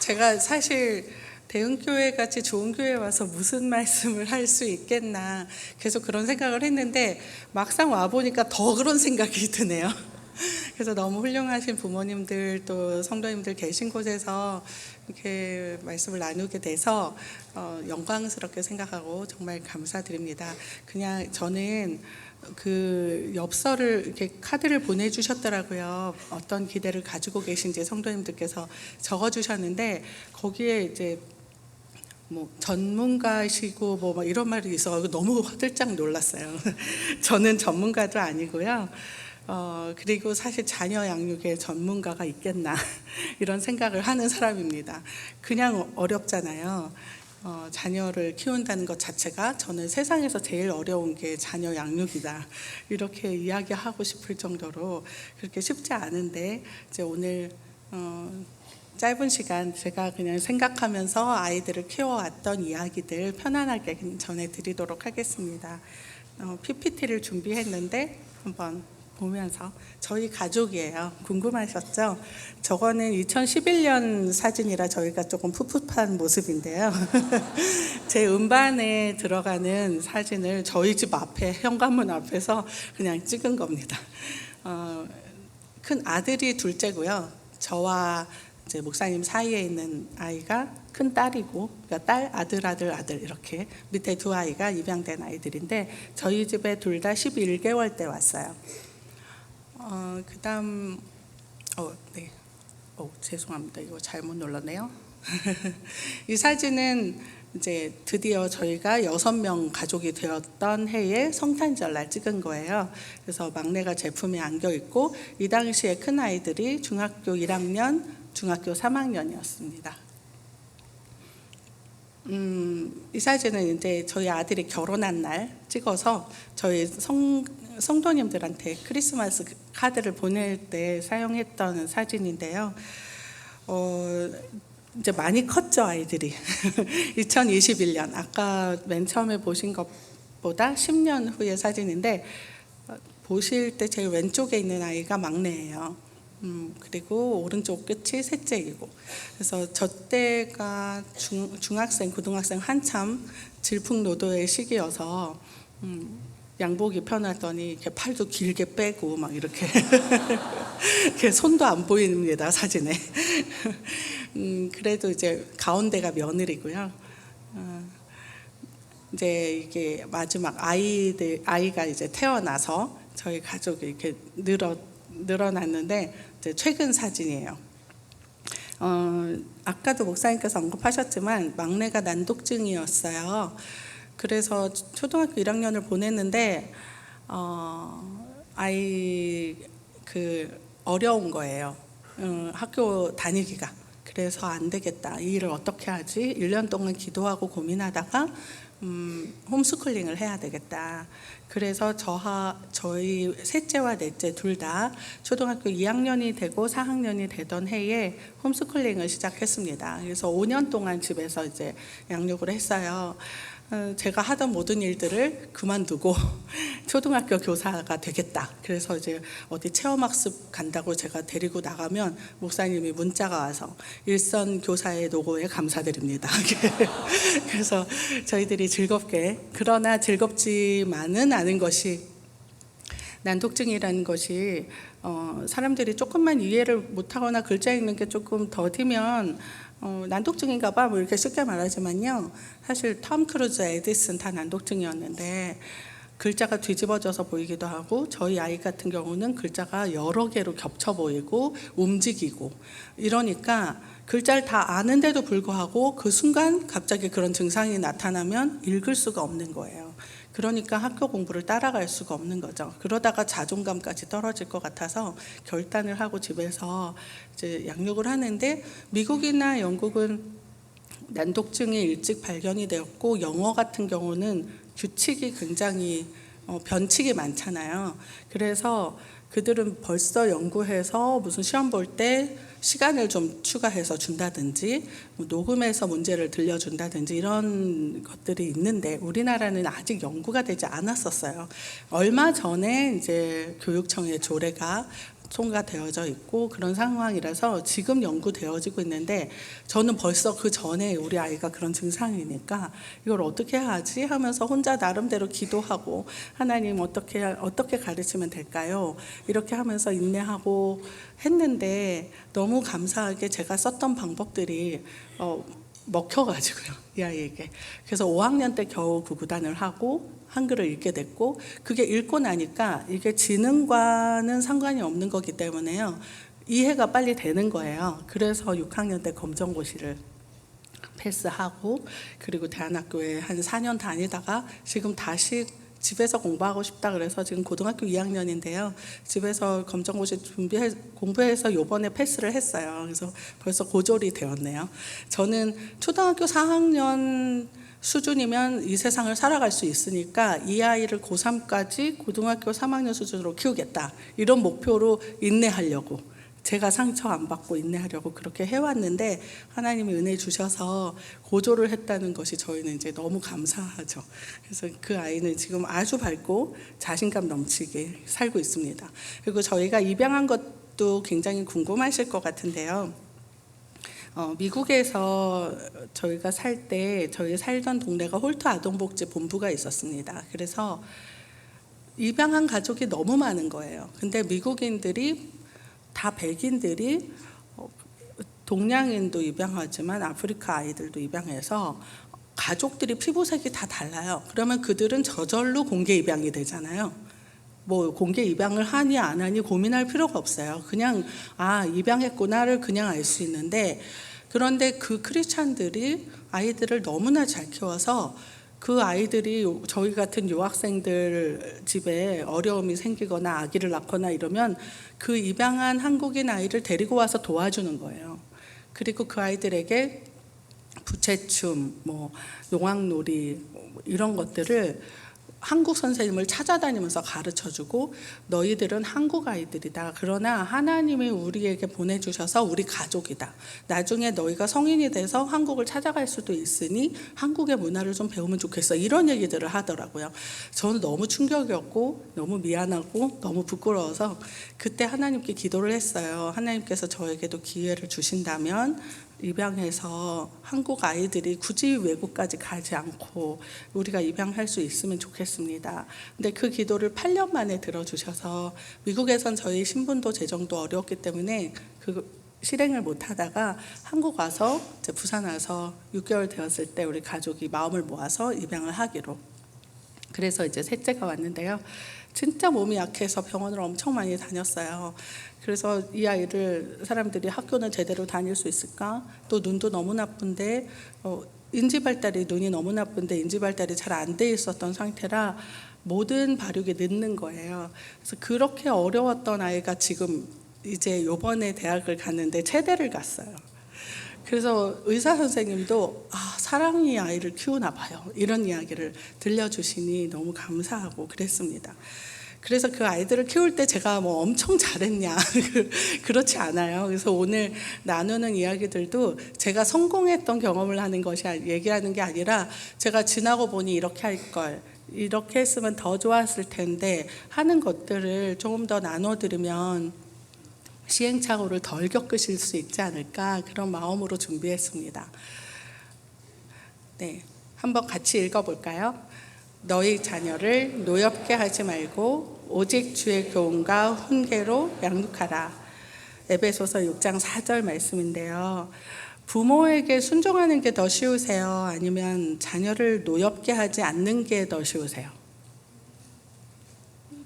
제가 사실 대흥교회 같이 좋은 교회에 와서 무슨 말씀을 할 수 있겠나 계속 그런 생각을 했는데 막상 와보니까 더 그런 생각이 드네요. 그래서 너무 훌륭하신 부모님들 또 성도님들 계신 곳에서 이렇게 말씀을 나누게 돼서 영광스럽게 생각하고 정말 감사드립니다. 그냥 저는 그 엽서를 이렇게 카드를 보내주셨더라고요. 어떤 기대를 가지고 계신지 성도님들께서 적어주셨는데 거기에 이제 뭐 전문가시고 뭐 이런 말이 있어 너무 화들짝 놀랐어요. 저는 전문가도 아니고요. 그리고 사실 자녀 양육에 전문가가 있겠나 이런 생각을 하는 사람입니다. 그냥 어렵잖아요. 자녀를 키운다는 것 자체가 저는 세상에서 제일 어려운 게 자녀 양육이다 이렇게 이야기하고 싶을 정도로 그렇게 쉽지 않은데 이제 오늘 짧은 시간 제가 그냥 생각하면서 아이들을 키워왔던 이야기들 편안하게 전해드리도록 하겠습니다. PPT를 준비했는데 한번 보면서 저희 가족이에요. 궁금하셨죠? 저거는 2011년 사진이라 저희가 조금 풋풋한 모습인데요. 제 음반에 들어가는 사진을 저희 집 앞에 현관문 앞에서 그냥 찍은 겁니다. 큰 아들이 둘째고요. 저와 이제 목사님 사이에 있는 아이가 큰 딸이고, 그러니까 딸, 아들 이렇게 밑에 두 아이가 입양된 아이들인데 저희 집에 둘 다 11개월 때 왔어요. 그다음 네. 죄송합니다. 이거 잘못 눌렀네요. 이 사진은 이제 드디어 저희가 6명 가족이 되었던 해에 성탄절 날 찍은 거예요. 그래서 막내가 제품에 안겨 있고 이 당시에 큰 아이들이 중학교 1학년, 중학교 3학년이었습니다. 이 사진은 이제 저희 아들이 결혼한 날 찍어서 저희 성도님들한테 크리스마스 카드를 보낼 때 사용했던 사진인데요. 이제 많이 컸죠, 아이들이. 2021년 아까 맨 처음에 보신 것보다 10년 후의 사진인데 보실 때 제일 왼쪽에 있는 아이가 막내예요. 그리고 오른쪽 끝이 셋째이고, 그래서 저 때가 중학생, 고등학생 한참 질풍노도의 시기여서 양복 입혀놨더니 이렇게 팔도 길게 빼고 막 이렇게 손도 안 보입니다, 사진에. 그래도 이제 가운데가 며느리고요. 이제 이게 마지막 아이가 이제 태어나서 저희 가족이 이렇게 늘어났는데 이제 최근 사진이에요. 아까도 목사님께서 언급하셨지만 막내가 난독증이었어요. 그래서 초등학교 1학년을 보냈는데 아이 어려운 거예요. 학교 다니기가. 그래서 안 되겠다. 이 일을 어떻게 하지? 1년 동안 기도하고 고민하다가 홈스쿨링을 해야 되겠다. 그래서 저희 셋째와 넷째 둘 다 초등학교 2학년이 되고 4학년이 되던 해에 홈스쿨링을 시작했습니다. 그래서 5년 동안 집에서 이제 양육을 했어요. 제가 하던 모든 일들을 그만두고 초등학교 교사가 되겠다. 그래서 이제 어디 체험학습 간다고 제가 데리고 나가면 목사님이 문자가 와서 일선 교사의 노고에 감사드립니다. 그래서 저희들이 즐겁게, 그러나 즐겁지만은 않은 것이 난독증이라는 것이 사람들이 조금만 이해를 못하거나 글자 읽는 게 조금 더디면 난독증인가 봐 뭐 이렇게 쉽게 말하지만요, 사실 톰 크루즈, 에디슨 다 난독증이었는데 글자가 뒤집어져서 보이기도 하고 저희 아이 같은 경우는 글자가 여러 개로 겹쳐 보이고 움직이고 이러니까 글자를 다 아는데도 불구하고 그 순간 갑자기 그런 증상이 나타나면 읽을 수가 없는 거예요. 그러니까 학교 공부를 따라갈 수가 없는 거죠. 그러다가 자존감까지 떨어질 것 같아서 결단을 하고 집에서 이제 양육을 하는데, 미국이나 영국은 난독증이 일찍 발견이 되었고 영어 같은 경우는 규칙이 굉장히 변칙이 많잖아요. 그래서 그들은 벌써 연구해서 무슨 시험 볼 때 시간을 좀 추가해서 준다든지 녹음해서 문제를 들려준다든지 이런 것들이 있는데 우리나라는 아직 연구가 되지 않았었어요. 얼마 전에 이제 교육청의 조례가 통과되어져 있고 그런 상황이라서 지금 연구되어지고 있는데, 저는 벌써 그 전에 우리 아이가 그런 증상이니까 이걸 어떻게 하지 하면서 혼자 나름대로 기도하고, 하나님 어떻게 가르치면 될까요? 이렇게 하면서 인내하고 했는데, 너무 감사하게 제가 썼던 방법들이 먹혀가지고요, 이 아이에게. 그래서 5학년 때 겨우 구구단을 하고 한글을 읽게 됐고, 그게 읽고 나니까 이게 지능과는 상관이 없는 거기 때문에요, 이해가 빨리 되는 거예요. 그래서 6학년 때 검정고시를 패스하고, 그리고 대안학교에 한 4년 다니다가 지금 다시 집에서 공부하고 싶다 그래서 지금 고등학교 2학년인데요. 집에서 검정고시 공부해서 요번에 패스를 했어요. 그래서 벌써 고졸이 되었네요. 저는 초등학교 4학년 수준이면 이 세상을 살아갈 수 있으니까 이 아이를 고3까지 고등학교 3학년 수준으로 키우겠다, 이런 목표로 인내하려고, 제가 상처 안 받고 인내하려고 그렇게 해왔는데, 하나님이 은혜 주셔서 고졸을 했다는 것이 저희는 이제 너무 감사하죠. 그래서 그 아이는 지금 아주 밝고 자신감 넘치게 살고 있습니다. 그리고 저희가 입양한 것도 굉장히 궁금하실 것 같은데요. 미국에서 저희가 살 때 저희 살던 동네가 홀트 아동복지 본부가 있었습니다. 그래서 입양한 가족이 너무 많은 거예요. 근데 미국인들이 다 백인들이 동양인도 입양하지만 아프리카 아이들도 입양해서 가족들이 피부색이 다 달라요. 그러면 그들은 저절로 공개 입양이 되잖아요. 뭐 공개 입양을 하니 안 하니 고민할 필요가 없어요. 그냥 입양했구나를 그냥 알 수 있는데, 그런데 그 크리스찬들이 아이들을 너무나 잘 키워서 그 아이들이 저희 같은 유학생들 집에 어려움이 생기거나 아기를 낳거나 이러면 그 입양한 한국인 아이를 데리고 와서 도와주는 거예요. 그리고 그 아이들에게 부채춤, 용왕놀이 이런 것들을 한국 선생님을 찾아다니면서 가르쳐주고, 너희들은 한국 아이들이다. 그러나 하나님이 우리에게 보내주셔서 우리 가족이다. 나중에 너희가 성인이 돼서 한국을 찾아갈 수도 있으니 한국의 문화를 좀 배우면 좋겠어. 이런 얘기들을 하더라고요. 저는 너무 충격이었고 너무 미안하고 너무 부끄러워서 그때 하나님께 기도를 했어요. 하나님께서 저에게도 기회를 주신다면 입양해서 한국 아이들이 굳이 외국까지 가지 않고 우리가 입양할 수 있으면 좋겠습니다. 근데 그 기도를 8년 만에 들어주셔서, 미국에선 저희 신분도 재정도 어려웠기 때문에 그 실행을 못 하다가 한국 와서 이제 부산 와서 6개월 되었을 때 우리 가족이 마음을 모아서 입양을 하기로. 그래서 이제 셋째가 왔는데요. 진짜 몸이 약해서 병원을 엄청 많이 다녔어요. 그래서 이 아이를 사람들이 학교는 제대로 다닐 수 있을까? 또 눈도 너무 나쁜데 눈이 너무 나쁜데 인지 발달이 잘 안 돼 있었던 상태라 모든 발육이 늦는 거예요. 그래서 그렇게 어려웠던 아이가 지금 이제 요번에 대학을 갔는데 체대를 갔어요. 그래서 의사 선생님도 사랑이 아이를 키우나 봐요, 이런 이야기를 들려주시니 너무 감사하고 그랬습니다. 그래서 그 아이들을 키울 때 제가 엄청 잘했냐 그렇지 않아요. 그래서 오늘 나누는 이야기들도 제가 성공했던 경험을 하는 것이 얘기하는 게 아니라, 제가 지나고 보니 이렇게 할 걸, 이렇게 했으면 더 좋았을 텐데 하는 것들을 조금 더 나눠드리면 시행착오를 덜 겪으실 수 있지 않을까, 그런 마음으로 준비했습니다. 네, 한번 같이 읽어볼까요? 너희 자녀를 노엽게 하지 말고 오직 주의 교훈과 훈계로 양육하라. 에베소서 6장 4절 말씀인데요. 부모에게 순종하는 게 더 쉬우세요? 아니면 자녀를 노엽게 하지 않는 게 더 쉬우세요?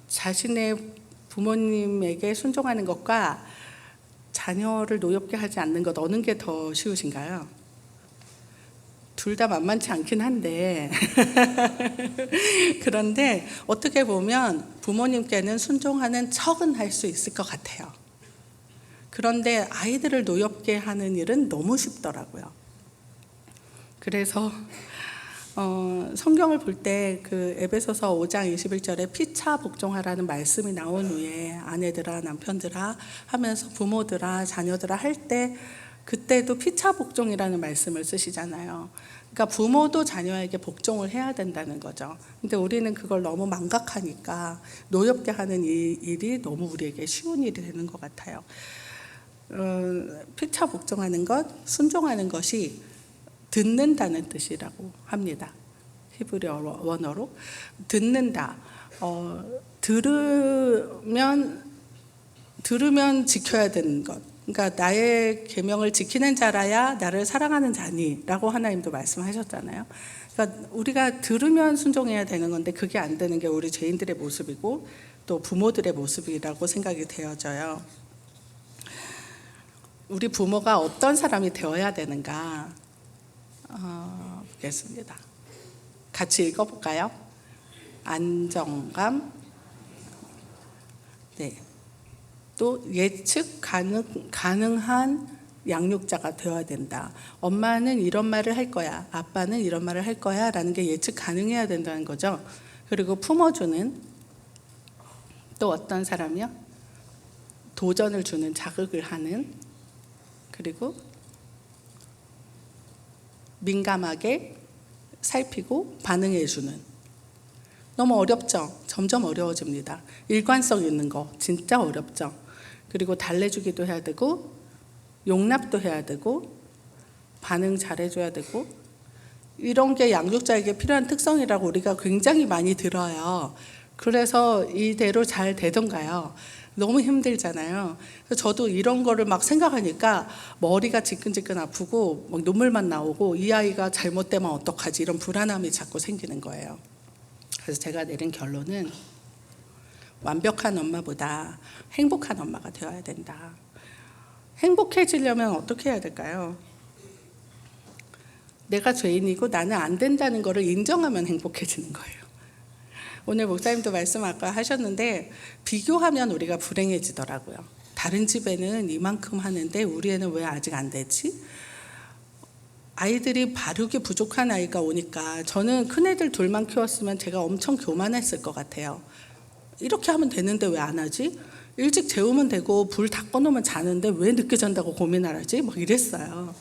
자신의 부모님에게 순종하는 것과 자녀를 노엽게 하지 않는 것, 어느 게 더 쉬우신가요? 둘 다 만만치 않긴 한데 그런데 어떻게 보면 부모님께는 순종하는 척은 할 수 있을 것 같아요. 그런데 아이들을 노엽게 하는 일은 너무 쉽더라고요. 그래서 성경을 볼 때 그 에베소서 5장 21절에 피차 복종하라는 말씀이 나온 후에 아내들아 남편들아 하면서 부모들아 자녀들아 할 때 그때도 피차 복종이라는 말씀을 쓰시잖아요. 그러니까 부모도 자녀에게 복종을 해야 된다는 거죠. 근데 우리는 그걸 너무 망각하니까 노엽게 하는 이 일이 너무 우리에게 쉬운 일이 되는 것 같아요. 피차 복종하는 것, 순종하는 것이 듣는다는 뜻이라고 합니다. 히브리어 원어로 듣는다. 들으면 지켜야 되는 것. 그러니까 나의 계명을 지키는 자라야 나를 사랑하는 자니라고 하나님도 말씀하셨잖아요. 그러니까 우리가 들으면 순종해야 되는 건데 그게 안 되는 게 우리 죄인들의 모습이고 또 부모들의 모습이라고 생각이 되어져요. 우리 부모가 어떤 사람이 되어야 되는가 보겠습니다. 같이 읽어볼까요? 안정감, 네. 또 예측 가능한 양육자가 되어야 된다. 엄마는 이런 말을 할 거야. 아빠는 이런 말을 할 거야. 라는 게 예측 가능해야 된다는 거죠. 그리고 품어주는 또 어떤 사람이요? 도전을 주는 자극을 하는, 그리고 민감하게 살피고 반응해주는. 너무 어렵죠? 점점 어려워집니다. 일관성 있는 거 진짜 어렵죠? 그리고 달래주기도 해야 되고 용납도 해야 되고 반응 잘해줘야 되고 이런 게 양육자에게 필요한 특성이라고 우리가 굉장히 많이 들어요. 그래서 이대로 잘 되던가요? 너무 힘들잖아요. 그래서 저도 이런 거를 막 생각하니까 머리가 지끈지끈 아프고 막 눈물만 나오고 이 아이가 잘못되면 어떡하지 이런 불안함이 자꾸 생기는 거예요. 그래서 제가 내린 결론은 완벽한 엄마보다 행복한 엄마가 되어야 된다. 행복해지려면 어떻게 해야 될까요? 내가 죄인이고 나는 안 된다는 것을 인정하면 행복해지는 거예요. 오늘 목사님도 말씀 아까 하셨는데 비교하면 우리가 불행해지더라고요. 다른 집에는 이만큼 하는데 우리 애는 왜 아직 안 되지? 아이들이 발육이 부족한 아이가 오니까 저는 큰애들 둘만 키웠으면 제가 엄청 교만했을 것 같아요. 이렇게 하면 되는데 왜 안 하지? 일찍 재우면 되고 불 다 꺼놓으면 자는데 왜 늦게 잔다고 고민을 하지? 막 이랬어요.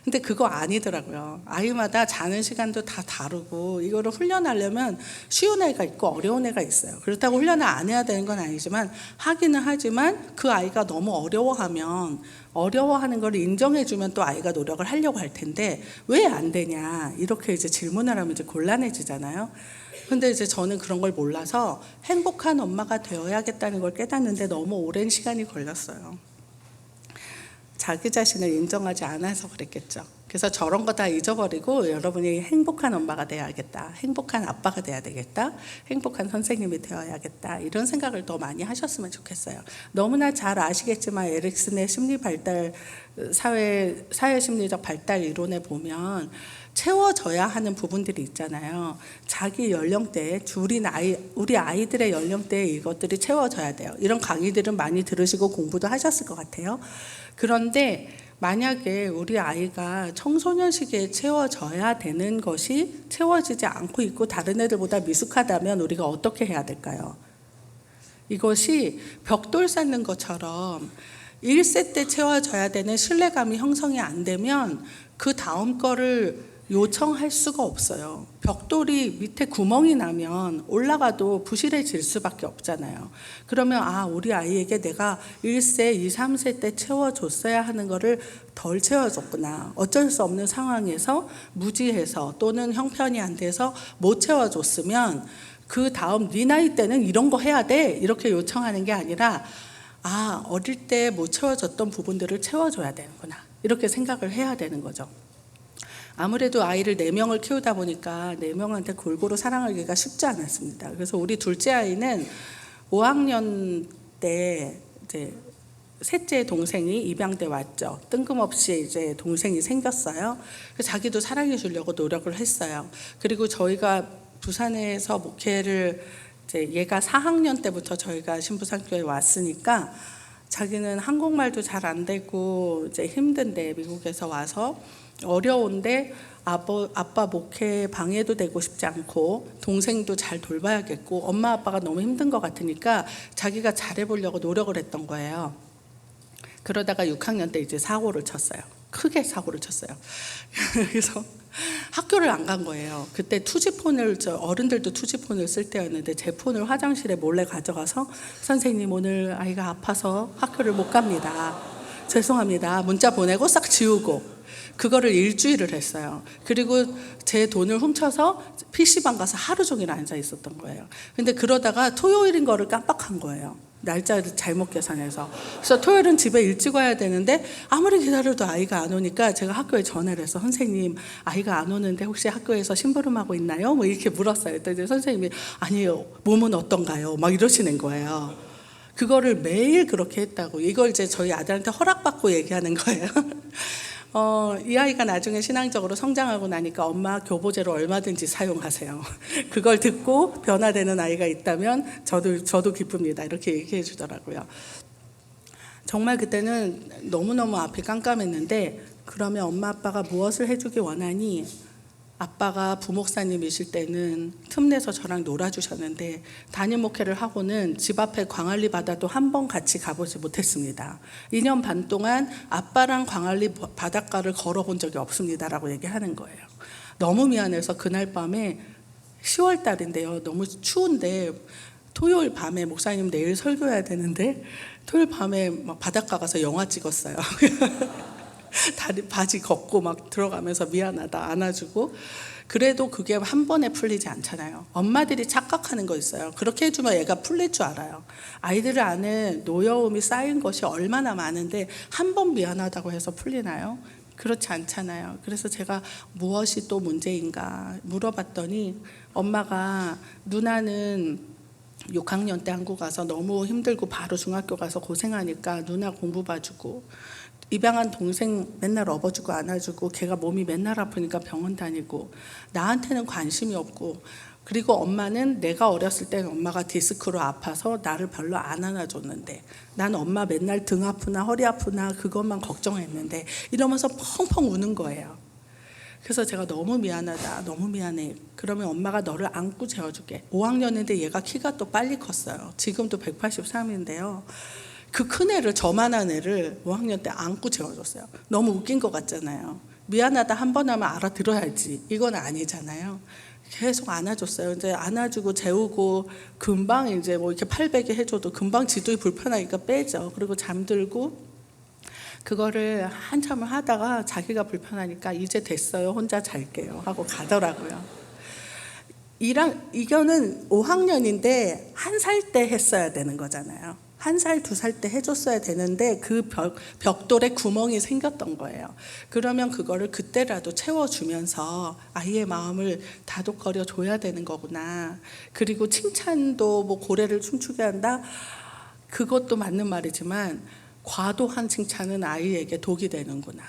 근데 그거 아니더라고요. 아이마다 자는 시간도 다 다르고 이거를 훈련하려면 쉬운 애가 있고 어려운 애가 있어요. 그렇다고 훈련을 안 해야 되는 건 아니지만 하기는 하지만 그 아이가 너무 어려워하는 걸 인정해주면 또 아이가 노력을 하려고 할 텐데 왜 안 되냐 이렇게 이제 질문을 하면 이제 곤란해지잖아요. 근데 이제 저는 그런 걸 몰라서 행복한 엄마가 되어야겠다는 걸 깨닫는데 너무 오랜 시간이 걸렸어요. 자기 자신을 인정하지 않아서 그랬겠죠. 그래서 저런 거 다 잊어버리고 여러분이 행복한 엄마가 되어야겠다. 행복한 아빠가 돼야 되겠다. 행복한 선생님이 되어야겠다. 이런 생각을 더 많이 하셨으면 좋겠어요. 너무나 잘 아시겠지만 에릭슨의 심리 발달, 사회 심리적 발달 이론에 보면 채워져야 하는 부분들이 있잖아요. 자기 연령대에 우리 아이들의 연령대에 이것들이 채워져야 돼요. 이런 강의들은 많이 들으시고 공부도 하셨을 것 같아요. 그런데 만약에 우리 아이가 청소년 시기에 채워져야 되는 것이 채워지지 않고 있고 다른 애들보다 미숙하다면 우리가 어떻게 해야 될까요? 이것이 벽돌 쌓는 것처럼 1세 때 채워져야 되는 신뢰감이 형성이 안 되면 그 다음 거를 요청할 수가 없어요. 벽돌이 밑에 구멍이 나면 올라가도 부실해질 수밖에 없잖아요. 그러면 우리 아이에게 내가 1세, 2, 3세 때 채워줬어야 하는 거를 덜 채워줬구나. 어쩔 수 없는 상황에서 무지해서 또는 형편이 안 돼서 못 채워줬으면 그 다음 네 나이 때는 이런 거 해야 돼. 이렇게 요청하는 게 아니라 어릴 때 못 채워줬던 부분들을 채워줘야 되는구나. 이렇게 생각을 해야 되는 거죠. 아무래도 아이를 4명을 키우다 보니까 4명한테 골고루 사랑하기가 쉽지 않았습니다. 그래서 우리 둘째 아이는 5학년 때 이제 셋째 동생이 입양돼 왔죠. 뜬금없이 이제 동생이 생겼어요. 그래서 자기도 사랑해 주려고 노력을 했어요. 그리고 저희가 부산에서 목회를 이제 얘가 4학년 때부터 저희가 신부산교회에 왔으니까 자기는 한국말도 잘 안 되고 이제 힘든데 미국에서 와서 어려운데 아빠 목회 방해도 되고 싶지 않고 동생도 잘 돌봐야겠고 엄마 아빠가 너무 힘든 것 같으니까 자기가 잘해보려고 노력을 했던 거예요. 그러다가 6학년 때 이제 사고를 쳤어요. 크게 사고를 쳤어요. 그래서 학교를 안 간 거예요. 그때 투지폰을, 어른들도 투지폰을 쓸 때였는데 제 폰을 화장실에 몰래 가져가서 선생님 오늘 아이가 아파서 학교를 못 갑니다. 죄송합니다. 문자 보내고 싹 지우고 그거를 일주일을 했어요. 그리고 제 돈을 훔쳐서 PC방 가서 하루 종일 앉아 있었던 거예요. 근데 그러다가 토요일인 거를 깜빡한 거예요. 날짜를 잘못 계산해서. 그래서 토요일은 집에 일찍 와야 되는데 아무리 기다려도 아이가 안 오니까 제가 학교에 전화를 해서 선생님 아이가 안 오는데 혹시 학교에서 심부름하고 있나요? 뭐 이렇게 물었어요. 그랬더니 선생님이 아니에요. 몸은 어떤가요? 막 이러시는 거예요. 그거를 매일 그렇게 했다고. 이걸 이제 저희 아들한테 허락받고 얘기하는 거예요. 이 아이가 나중에 신앙적으로 성장하고 나니까 엄마 교보제로 얼마든지 사용하세요. 그걸 듣고 변화되는 아이가 있다면 저도 기쁩니다. 이렇게 얘기해 주더라고요. 정말 그때는 너무너무 앞이 깜깜했는데 그러면 엄마 아빠가 무엇을 해주기 원하니? 아빠가 부목사님이실 때는 틈내서 저랑 놀아주셨는데 담임 목회를 하고는 집 앞에 광안리 바다도 한 번 같이 가보지 못했습니다. 2년 반 동안 아빠랑 광안리 바닷가를 걸어본 적이 없습니다라고 얘기하는 거예요. 너무 미안해서 그날 밤에 10월 달인데요. 너무 추운데 토요일 밤에 목사님 내일 설교해야 되는데 토요일 밤에 막 바닷가 가서 영화 찍었어요. 다리 바지 걷고 막 들어가면서 미안하다 안아주고. 그래도 그게 한 번에 풀리지 않잖아요. 엄마들이 착각하는 거 있어요. 그렇게 해주면 얘가 풀릴 줄 알아요. 아이들 안에 노여움이 쌓인 것이 얼마나 많은데 한 번 미안하다고 해서 풀리나요? 그렇지 않잖아요. 그래서 제가 무엇이 또 문제인가 물어봤더니 엄마가 누나는 6학년 때 한국 가서 너무 힘들고 바로 중학교 가서 고생하니까 누나 공부 봐주고, 입양한 동생 맨날 업어주고 안아주고, 걔가 몸이 맨날 아프니까 병원 다니고, 나한테는 관심이 없고, 그리고 엄마는 내가 어렸을 때는 엄마가 디스크로 아파서 나를 별로 안 안아줬는데 난 엄마 맨날 등 아프나 허리 아프나 그것만 걱정했는데 이러면서 펑펑 우는 거예요. 그래서 제가 너무 미안하다, 너무 미안해. 그러면 엄마가 너를 안고 재워줄게. 5학년인데 얘가 키가 또 빨리 컸어요. 지금도 183인데요. 그 큰 애를, 저만한 애를 5학년 때 안고 재워줬어요. 너무 웃긴 것 같잖아요. 미안하다 한 번 하면 알아들어야지. 이건 아니잖아요. 계속 안아줬어요. 이제 안아주고 재우고 금방 이제 뭐 이렇게 팔베개 해줘도 금방 지도이 불편하니까 빼죠. 그리고 잠들고, 그거를 한참을 하다가 자기가 불편하니까 이제 됐어요. 혼자 잘게요 하고 가더라고요. 이거는 5학년인데 1살 때 했어야 되는 거잖아요. 1살, 2살 때 해줬어야 되는데 그 벽돌에 구멍이 생겼던 거예요. 그러면 그거를 그때라도 채워주면서 아이의 마음을 다독거려 줘야 되는 거구나. 그리고 칭찬도 뭐 고래를 춤추게 한다. 그것도 맞는 말이지만 과도한 칭찬은 아이에게 독이 되는구나.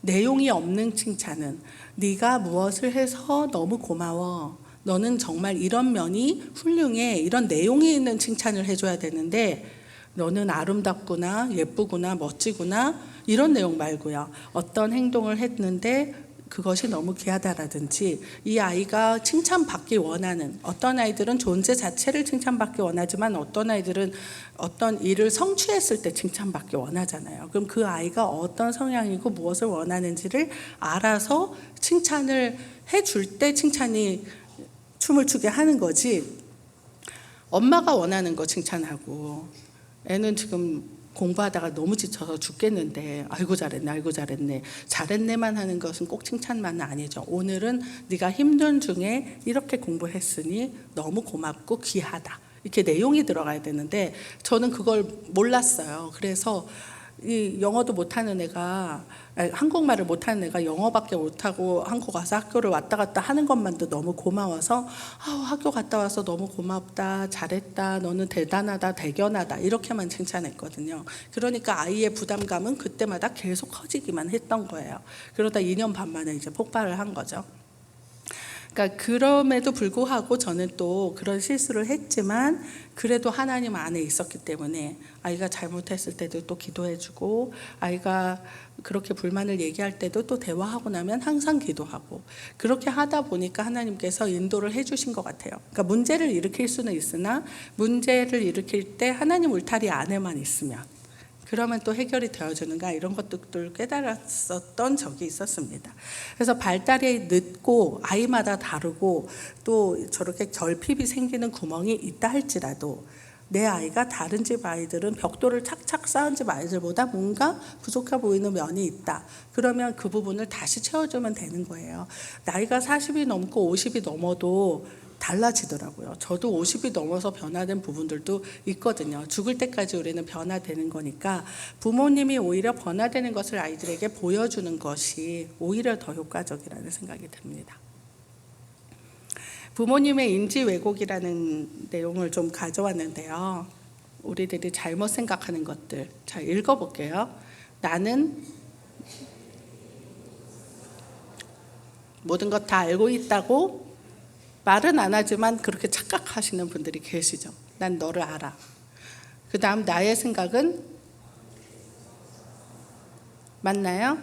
내용이 없는 칭찬은 네가 무엇을 해서 너무 고마워, 너는 정말 이런 면이 훌륭해, 이런 내용이 있는 칭찬을 해줘야 되는데 너는 아름답구나, 예쁘구나, 멋지구나 이런 내용 말고요. 어떤 행동을 했는데 그것이 너무 귀하다라든지, 이 아이가 칭찬받기 원하는, 어떤 아이들은 존재 자체를 칭찬받기 원하지만 어떤 아이들은 어떤 일을 성취했을 때 칭찬받기 원하잖아요. 그럼 그 아이가 어떤 성향이고 무엇을 원하는지를 알아서 칭찬을 해줄 때 칭찬이 춤을 추게 하는 거지, 엄마가 원하는 거 칭찬하고 애는 지금 공부하다가 너무 지쳐서 죽겠는데 아이고 잘했네, 아이고 잘했네, 잘했네만 하는 것은 꼭 칭찬만은 아니죠. 오늘은 네가 힘든 중에 이렇게 공부했으니 너무 고맙고 귀하다, 이렇게 내용이 들어가야 되는데 저는 그걸 몰랐어요. 그래서 이 영어도 못하는 애가, 한국말을 못하는 애가 영어밖에 못하고 한국 와서 학교를 왔다 갔다 하는 것만도 너무 고마워서 학교 갔다 와서 너무 고맙다, 잘했다, 너는 대단하다, 대견하다 이렇게만 칭찬했거든요. 그러니까 아이의 부담감은 그때마다 계속 커지기만 했던 거예요. 그러다 2년 반 만에 이제 폭발을 한 거죠. 그러니까 그럼에도 불구하고 저는 또 그런 실수를 했지만 그래도 하나님 안에 있었기 때문에 아이가 잘못했을 때도 또 기도해주고, 아이가 그렇게 불만을 얘기할 때도 또 대화하고 나면 항상 기도하고, 그렇게 하다 보니까 하나님께서 인도를 해주신 것 같아요. 그러니까 문제를 일으킬 수는 있으나 문제를 일으킬 때 하나님 울타리 안에만 있으면 그러면 또 해결이 되어주는가, 이런 것들을 깨달았었던 적이 있었습니다. 그래서 발달이 늦고 아이마다 다르고 또 저렇게 결핍이 생기는 구멍이 있다 할지라도 내 아이가 다른 집 아이들은 벽돌을 착착 쌓은 집 아이들보다 뭔가 부족해 보이는 면이 있다. 그러면 그 부분을 다시 채워주면 되는 거예요. 나이가 40이 넘고 50이 넘어도 달라지더라고요. 저도 50이 넘어서 변화된 부분들도 있거든요. 죽을 때까지 우리는 변화되는 거니까 부모님이 오히려 변화되는 것을 아이들에게 보여주는 것이 오히려 더 효과적이라는 생각이 듭니다. 부모님의 인지 왜곡이라는 내용을 좀 가져왔는데요. 우리들이 잘못 생각하는 것들. 자, 읽어볼게요. 나는 모든 것 다 알고 있다고 말은 안 하지만 그렇게 착각하시는 분들이 계시죠. 난 너를 알아. 그 다음 나의 생각은 맞나요?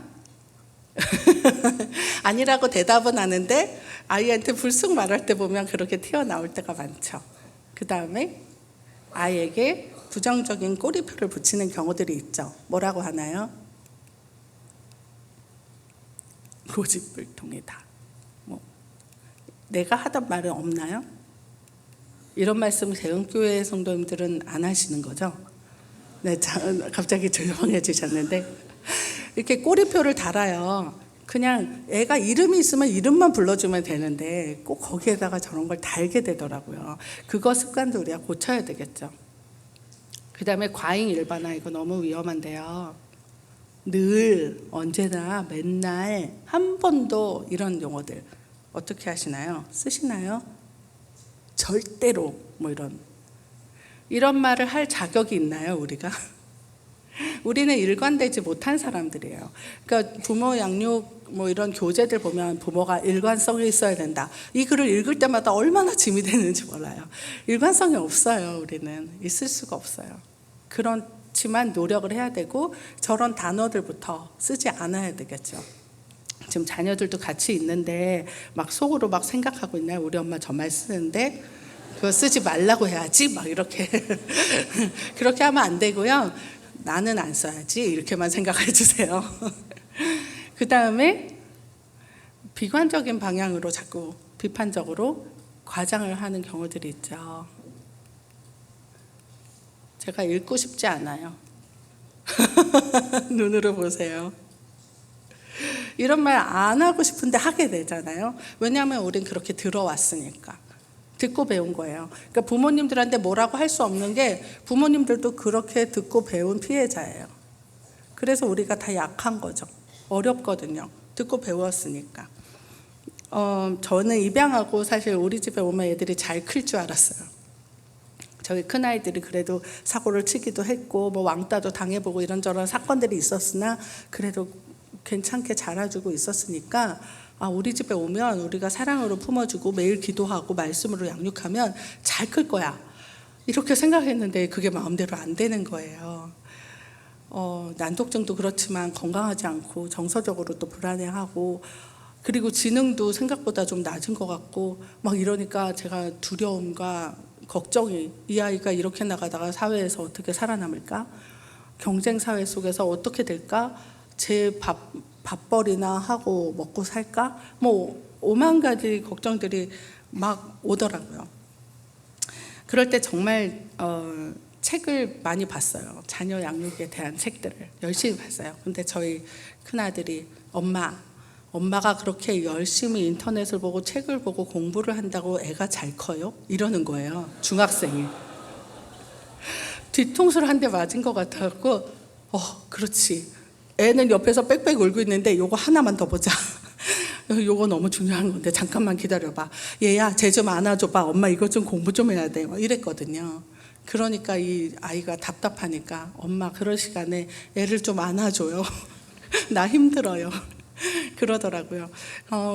아니라고 대답은 하는데 아이한테 불쑥 말할 때 보면 그렇게 튀어나올 때가 많죠. 그 다음에 아이에게 부정적인 꼬리표를 붙이는 경우들이 있죠. 뭐라고 하나요? 고집불통이다. 뭐 내가 하던 말은 없나요? 이런 말씀 대흥교회 성도님들은 안 하시는 거죠? 네, 갑자기 조용해지셨는데 이렇게 꼬리표를 달아요. 그냥 애가 이름이 있으면 이름만 불러주면 되는데 꼭 거기에다가 저런 걸 달게 되더라고요. 그거 습관도 우리가 고쳐야 되겠죠. 그 다음에 과잉 일반화, 이거 너무 위험한데요. 늘, 언제나, 맨날, 한 번도, 이런 용어들 어떻게 하시나요? 쓰시나요? 절대로, 뭐 이런 말을 할 자격이 있나요, 우리가? 우리는 일관되지 못한 사람들이에요. 그러니까 부모 양육 뭐 이런 교재들 보면 부모가 일관성이 있어야 된다. 이 글을 읽을 때마다 얼마나 짐이 되는지 몰라요. 일관성이 없어요. 우리는 있을 수가 없어요. 그렇지만 노력을 해야 되고 저런 단어들부터 쓰지 않아야 되겠죠. 지금 자녀들도 같이 있는데 막 속으로 막 생각하고 있나요? 우리 엄마 저 말 쓰는데 그거 쓰지 말라고 해야지 막 이렇게 그렇게 하면 안 되고요. 나는 안 써야지 이렇게만 생각해 주세요. 그 다음에 비관적인 방향으로 자꾸 비판적으로 과장을 하는 경우들이 있죠. 제가 읽고 싶지 않아요. 눈으로 보세요. 이런 말 안 하고 싶은데 하게 되잖아요. 왜냐하면 우린 그렇게 들어왔으니까. 듣고 배운 거예요. 그러니까 부모님들한테 뭐라고 할 수 없는 게 부모님들도 그렇게 듣고 배운 피해자예요. 그래서 우리가 다 약한 거죠. 어렵거든요. 듣고 배웠으니까. 저는 입양하고 사실 우리 집에 오면 애들이 잘 클 줄 알았어요. 저희 큰아이들이 그래도 사고를 치기도 했고 뭐 왕따도 당해보고 이런저런 사건들이 있었으나 그래도 괜찮게 자라주고 있었으니까 우리 집에 오면 우리가 사랑으로 품어주고 매일 기도하고 말씀으로 양육하면 잘 클 거야 이렇게 생각했는데 그게 마음대로 안 되는 거예요. 난독증도 그렇지만 건강하지 않고 정서적으로 또 불안해하고 그리고 지능도 생각보다 좀 낮은 것 같고 막 이러니까 제가 두려움과 걱정이, 이 아이가 이렇게 나가다가 사회에서 어떻게 살아남을까? 경쟁 사회 속에서 어떻게 될까? 제 밥벌이나 하고 먹고 살까? 뭐 5만 가지 걱정들이 막 오더라고요. 그럴 때 정말 책을 많이 봤어요. 자녀 양육에 대한 책들을 열심히 봤어요. 근데 저희 큰아들이 엄마가 그렇게 열심히 인터넷을 보고 책을 보고 공부를 한다고 애가 잘 커요? 이러는 거예요. 중학생이. 뒤통수를 한 대 맞은 것 같아갖고 그렇지. 애는 옆에서 빽빽 울고 있는데 요거 하나만 더 보자. 요거 너무 중요한 건데 잠깐만 기다려봐. 얘야 쟤 좀 안아줘봐. 엄마 이거 좀 공부 좀 해야 돼. 이랬거든요. 그러니까 이 아이가 답답하니까 엄마 그럴 시간에 애를 좀 안아줘요. 나 힘들어요. 그러더라고요.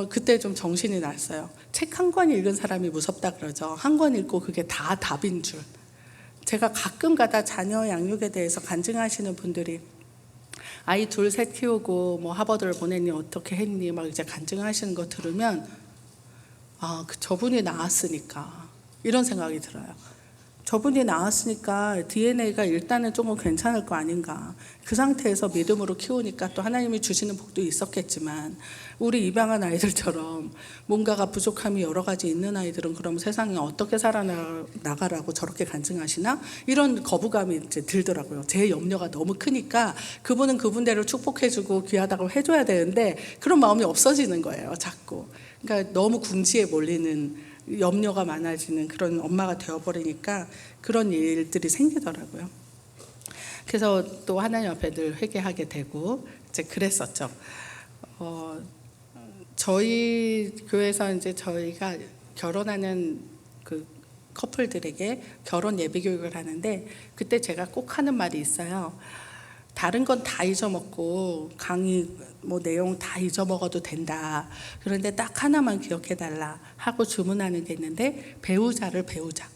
그때 좀 정신이 났어요. 책 한 권 읽은 사람이 무섭다 그러죠. 한 권 읽고 그게 다 답인 줄. 제가 가끔 가다 자녀 양육에 대해서 간증하시는 분들이 아이 둘 셋 키우고 뭐 하버드를 보냈니 어떻게 했니 막 이제 간증하시는 거 들으면 저분이 나았으니까 이런 생각이 들어요. 저분이 나왔으니까 DNA가 일단은 조금 괜찮을 거 아닌가. 그 상태에서 믿음으로 키우니까 또 하나님이 주시는 복도 있었겠지만, 우리 입양한 아이들처럼 뭔가가 부족함이 여러 가지 있는 아이들은 그럼 세상에 어떻게 살아나가라고 저렇게 간증하시나? 이런 거부감이 이제 들더라고요. 제 염려가 너무 크니까 그분은 그분대로 축복해주고 귀하다고 해줘야 되는데 그런 마음이 없어지는 거예요, 자꾸. 그러니까 너무 궁지에 몰리는, 염려가 많아지는 그런 엄마가 되어버리니까 그런 일들이 생기더라고요. 그래서 또 하나님 앞에 늘 회개하게 되고 이제 그랬었죠. 저희 교회에서 이제 저희가 결혼하는 그 커플들에게 결혼 예비 교육을 하는데, 그때 제가 꼭 하는 말이 있어요. 다른 건 다 잊어먹고 강의 내용 다 잊어먹어도 된다. 그런데 딱 하나만 기억해달라 하고 주문하는 게 있는데, 배우자를 배우자.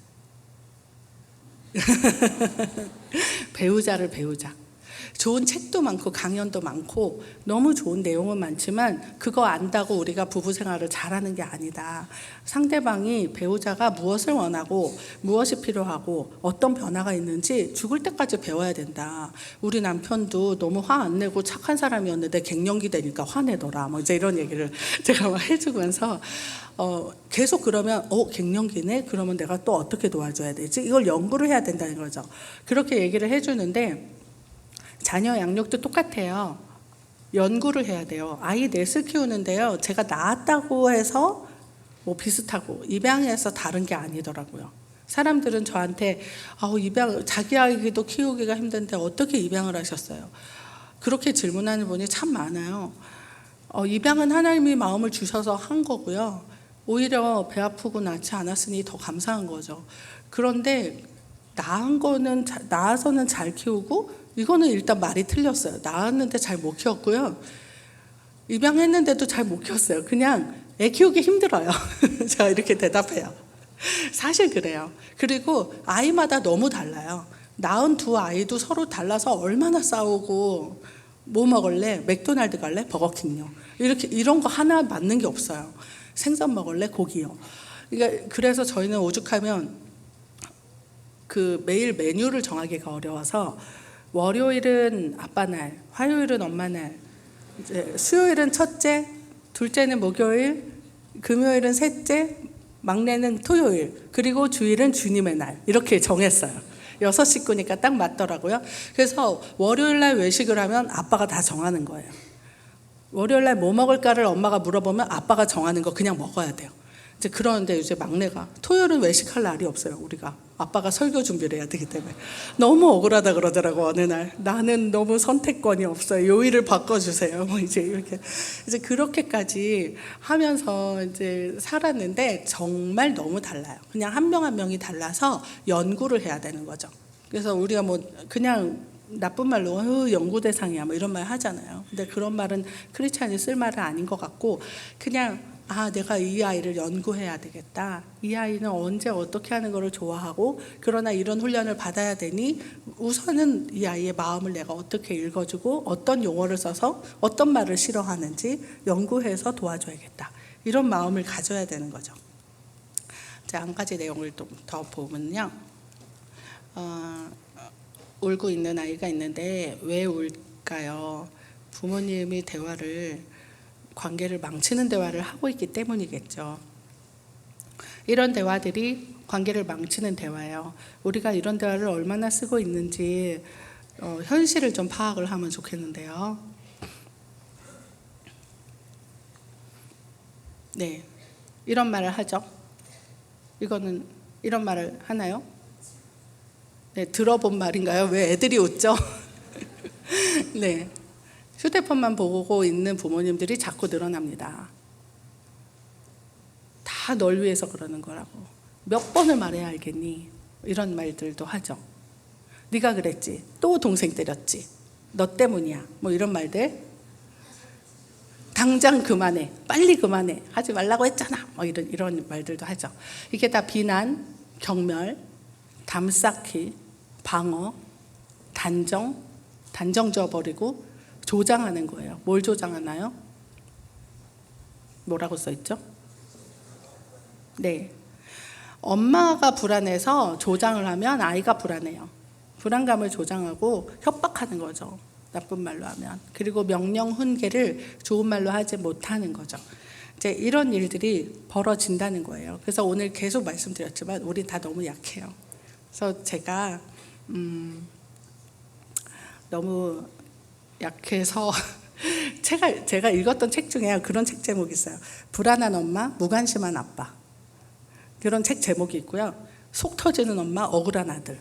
배우자를 배우자. 좋은 책도 많고 강연도 많고 너무 좋은 내용은 많지만 그거 안다고 우리가 부부 생활을 잘하는 게 아니다. 상대방이, 배우자가 무엇을 원하고 무엇이 필요하고 어떤 변화가 있는지 죽을 때까지 배워야 된다. 우리 남편도 너무 화 안 내고 착한 사람이었는데 갱년기 되니까 화내더라. 이제 이런 얘기를 제가 막 해주면서 계속 그러면 갱년기네? 그러면 내가 또 어떻게 도와줘야 되지? 이걸 연구를 해야 된다는 거죠. 그렇게 얘기를 해주는데, 자녀 양육도 똑같아요. 연구를 해야 돼요. 아이 넷을 키우는데요, 제가 낳았다고 해서 비슷하고 입양해서 다른 게 아니더라고요. 사람들은 저한테 자기 아이도 키우기가 힘든데 어떻게 입양을 하셨어요? 그렇게 질문하는 분이 참 많아요. 입양은 하나님이 마음을 주셔서 한 거고요. 오히려 배 아프고 낳지 않았으니 더 감사한 거죠. 그런데 낳아서는 잘 키우고, 이거는 일단 말이 틀렸어요. 낳았는데 잘 못 키웠고요. 입양했는데도 잘 못 키웠어요. 그냥 애 키우기 힘들어요. 제가 이렇게 대답해요. 사실 그래요. 그리고 아이마다 너무 달라요. 낳은 두 아이도 서로 달라서 얼마나 싸우고, 뭐 먹을래? 맥도날드 갈래? 버거킹요. 이런 거 하나 맞는 게 없어요. 생선 먹을래? 고기요. 그러니까 그래서 저희는 오죽하면 매일 메뉴를 정하기가 어려워서, 월요일은 아빠 날, 화요일은 엄마 날, 이제 수요일은 첫째, 둘째는 목요일, 금요일은 셋째, 막내는 토요일, 그리고 주일은 주님의 날, 이렇게 정했어요. 6식구니까 딱 맞더라고요. 그래서 월요일 날 외식을 하면 아빠가 다 정하는 거예요. 월요일 날 뭐 먹을까를 엄마가 물어보면 아빠가 정하는 거 그냥 먹어야 돼요. 이제 그러는데 이제 막내가 토요일은 외식할 날이 없어요. 우리가 아빠가 설교 준비를 해야 되기 때문에 너무 억울하다 그러더라고. 어느 날 나는 너무 선택권이 없어요. 요일을 바꿔주세요. 이제 이렇게 이제 그렇게까지 하면서 이제 살았는데 정말 너무 달라요. 그냥 한 명 한 명이 달라서 연구를 해야 되는 거죠. 그래서 우리가 그냥 나쁜 말로 연구 대상이야 이런 말 하잖아요. 근데 그런 말은 크리스찬이 쓸 말은 아닌 것 같고, 그냥 내가 이 아이를 연구해야 되겠다. 이 아이는 언제 어떻게 하는 거를 좋아하고, 그러나 이런 훈련을 받아야 되니 우선은 이 아이의 마음을 내가 어떻게 읽어주고 어떤 용어를 써서 어떤 말을 싫어하는지 연구해서 도와줘야겠다. 이런 마음을 가져야 되는 거죠. 자, 한 가지 내용을 또 더 보면요. 울고 있는 아이가 있는데 왜 울까요? 부모님이 관계를 망치는 대화를 하고 있기 때문이겠죠. 이런 대화들이 관계를 망치는 대화예요. 우리가 이런 대화를 얼마나 쓰고 있는지 현실을 좀 파악을 하면 좋겠는데요. 네, 이런 말을 하죠. 이거는 이런 말을 하나요? 네, 들어본 말인가요? 왜 애들이 웃죠? 네, 휴대폰만 보고 있는 부모님들이 자꾸 늘어납니다. 다 널 위해서 그러는 거라고. 몇 번을 말해야 알겠니? 이런 말들도 하죠. 네가 그랬지. 또 동생 때렸지. 너 때문이야. 이런 말들. 당장 그만해. 빨리 그만해. 하지 말라고 했잖아. 이런 말들도 하죠. 이게 다 비난, 경멸, 담쌓기, 방어, 단정 지어버리고 조장하는 거예요. 뭘 조장하나요? 뭐라고 써있죠? 네. 엄마가 불안해서 조장을 하면 아이가 불안해요. 불안감을 조장하고 협박하는 거죠. 나쁜 말로 하면. 그리고 명령 훈계를 좋은 말로 하지 못하는 거죠. 이제 이런 일들이 벌어진다는 거예요. 그래서 오늘 계속 말씀드렸지만 우리 다 너무 약해요. 그래서 제가 너무 약해서 제가 읽었던 책 중에 그런 책 제목이 있어요. 불안한 엄마, 무관심한 아빠. 그런 책 제목이 있고요. 속 터지는 엄마, 억울한 아들.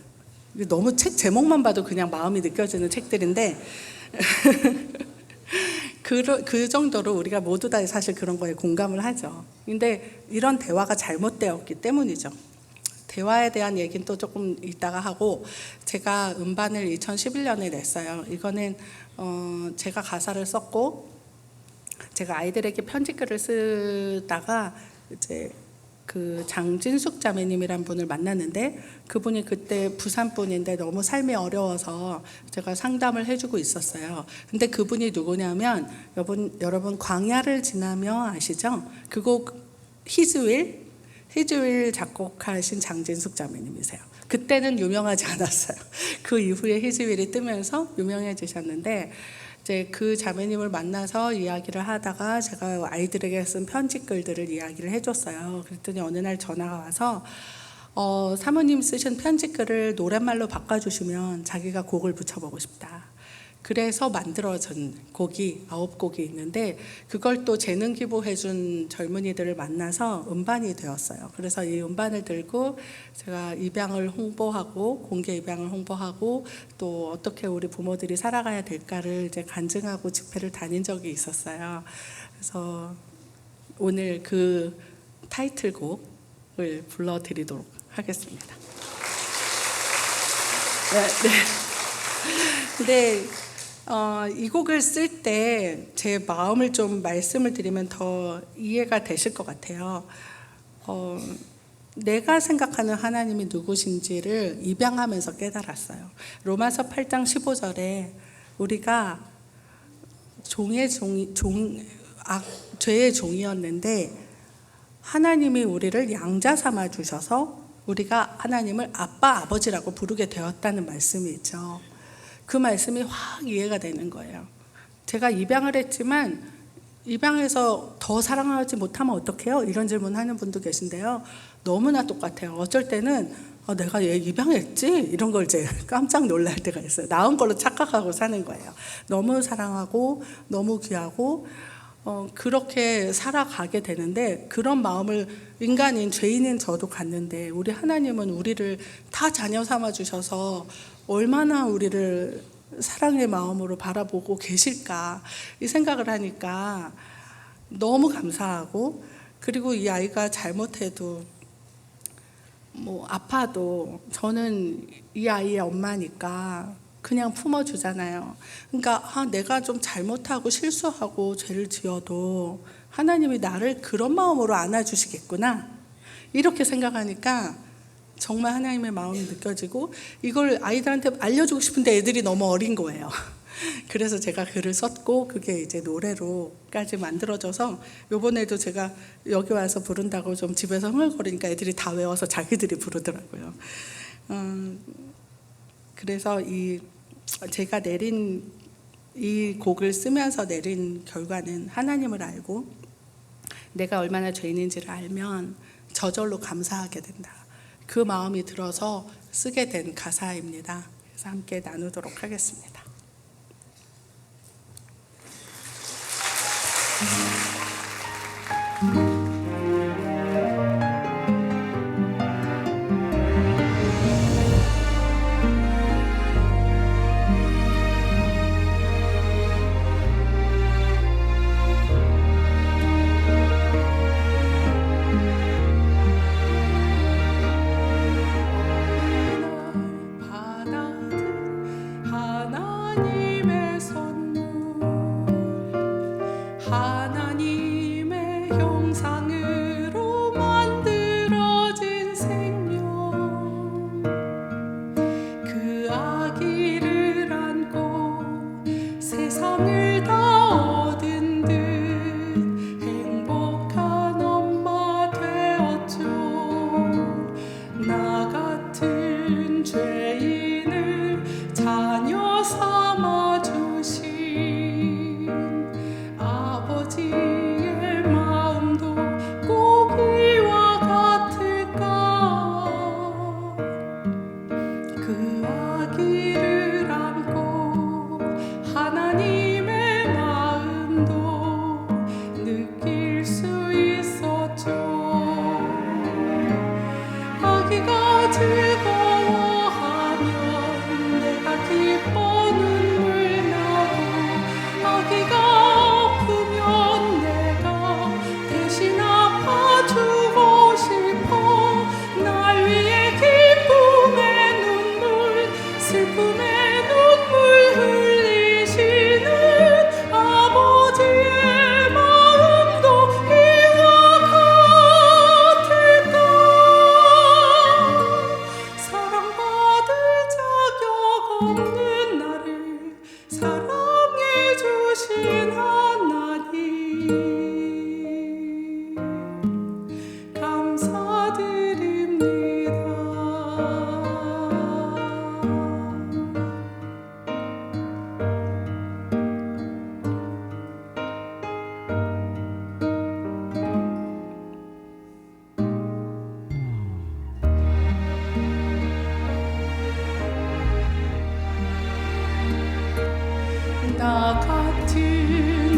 너무 책 제목만 봐도 그냥 마음이 느껴지는 책들인데 그 정도로 우리가 모두 다 사실 그런 거에 공감을 하죠. 근데 이런 대화가 잘못되었기 때문이죠. 대화에 대한 얘기는 또 조금 이따가 하고, 제가 음반을 2011년에 냈어요. 이거는 제가 가사를 썼고 제가 아이들에게 편지글을 쓰다가 이제 그 장진숙 자매님이란 분을 만났는데, 그분이 그때 부산 분인데 너무 삶이 어려워서 제가 상담을 해주고 있었어요. 근데 그분이 누구냐면 여러분 광야를 지나며 아시죠? 그 곡 히즈윌 작곡하신 장진숙 자매님이세요. 그때는 유명하지 않았어요. 그 이후에 히즈윌이 뜨면서 유명해지셨는데, 이제 그 자매님을 만나서 이야기를 하다가 제가 아이들에게 쓴 편지글들을 이야기를 해줬어요. 그랬더니 어느 날 전화가 와서 사모님 쓰신 편지글을 노랫말로 바꿔주시면 자기가 곡을 붙여보고 싶다. 그래서 만들어진 곡이 9곡이 있는데, 그걸 또 재능 기부해준 젊은이들을 만나서 음반이 되었어요. 그래서 이 음반을 들고 제가 입양을 홍보하고, 공개 입양을 홍보하고, 또 어떻게 우리 부모들이 살아가야 될까를 이제 간증하고 집회를 다닌 적이 있었어요. 그래서 오늘 그 타이틀곡을 불러드리도록 하겠습니다. 네. 이 곡을 쓸 때 제 마음을 좀 말씀을 드리면 더 이해가 되실 것 같아요. 내가 생각하는 하나님이 누구신지를 입양하면서 깨달았어요. 로마서 8장 15절에 우리가 죄의 종이었는데 하나님이 우리를 양자 삼아 주셔서 우리가 하나님을 아빠, 아버지라고 부르게 되었다는 말씀이 있죠. 그 말씀이 확 이해가 되는 거예요. 제가 입양을 했지만 입양해서 더 사랑하지 못하면 어떡해요? 이런 질문하는 분도 계신데요. 너무나 똑같아요. 어쩔 때는 내가 얘 입양했지? 이런 걸 이제 깜짝 놀랄 때가 있어요. 나은 걸로 착각하고 사는 거예요. 너무 사랑하고 너무 귀하고 그렇게 살아가게 되는데, 그런 마음을 인간인 죄인인 저도 갖는데, 우리 하나님은 우리를 다 자녀 삼아 주셔서 얼마나 우리를 사랑의 마음으로 바라보고 계실까, 이 생각을 하니까 너무 감사하고, 그리고 이 아이가 잘못해도 아파도 저는 이 아이의 엄마니까 그냥 품어주잖아요. 그러니까 내가 좀 잘못하고 실수하고 죄를 지어도 하나님이 나를 그런 마음으로 안아주시겠구나, 이렇게 생각하니까 정말 하나님의 마음이 느껴지고, 이걸 아이들한테 알려주고 싶은데 애들이 너무 어린 거예요. 그래서 제가 글을 썼고 그게 이제 노래로까지 만들어져서 이번에도 제가 여기 와서 부른다고 좀 집에서 흥얼거리니까 애들이 다 외워서 자기들이 부르더라고요. 그래서 제가 내린 이 곡을 쓰면서 내린 결과는, 하나님을 알고 내가 얼마나 죄인인지를 알면 저절로 감사하게 된다, 그 마음이 들어서 쓰게 된 가사입니다. 그래서 함께 나누도록 하겠습니다.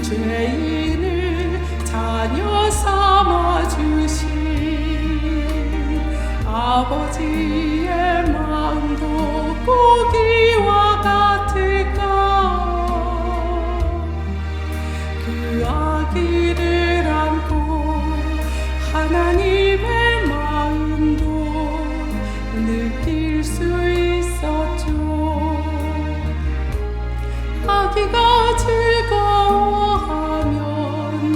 죄인을 자녀 삼아 주신 아버지의 마음도 꼭 이와 같을까. 그 아기를 안고 하나님의 마음도 느낄 수 있었죠. 아기가 즐거워하면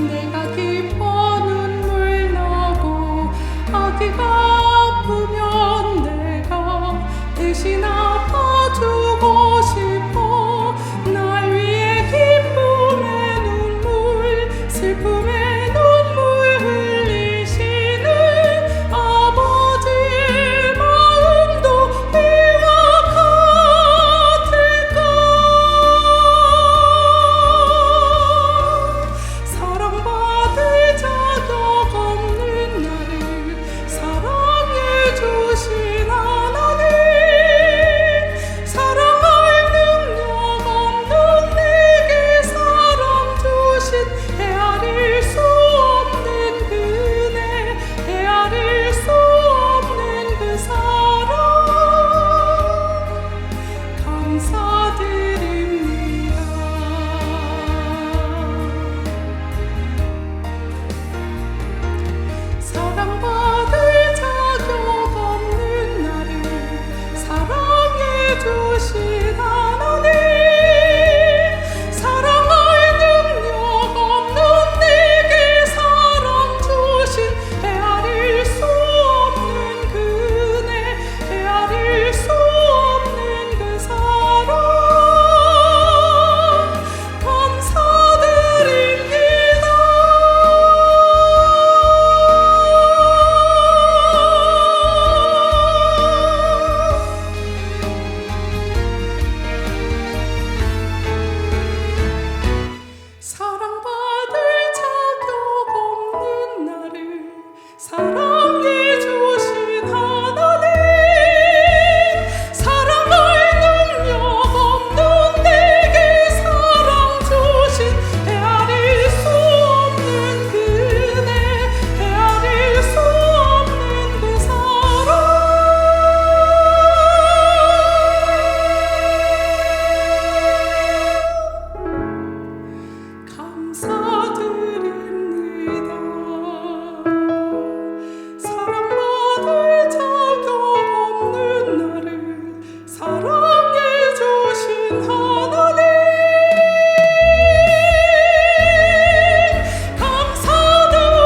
내가 기뻐 눈물 나고, 아기가 아프면 내가 대신 아파주고 싶어. 날 위해 기쁨의 눈물, 슬픔의 눈물 흘리시는 아버지의 마음도 이와 같을까. 사랑받을 자격 없는 나를 사랑해 주신 하나님, 사랑할 능력 없는 내게 사랑 주신 헤아릴 수 없는 그네, 헤아릴 수 없는 그 사랑 감사드립니다. 사랑받을 자격 없는 나를 사랑해 주신 하나님, 사랑할 능력 없는 내게 사랑 주신 헤아릴 수 없는 그네, 헤아릴 수 없는 그 사랑 감사드립니다. 사랑받을 자격 없는 나를 사랑해 주신 하나님, 사랑할 능력 없는 내게 사랑 주신 헤아릴 수 없는 그네, 헤아릴 수 없는 그 사랑 감사드립니다. 사랑받을 자격 없는 나를 사랑해 주신 하나님, 감사드립니다.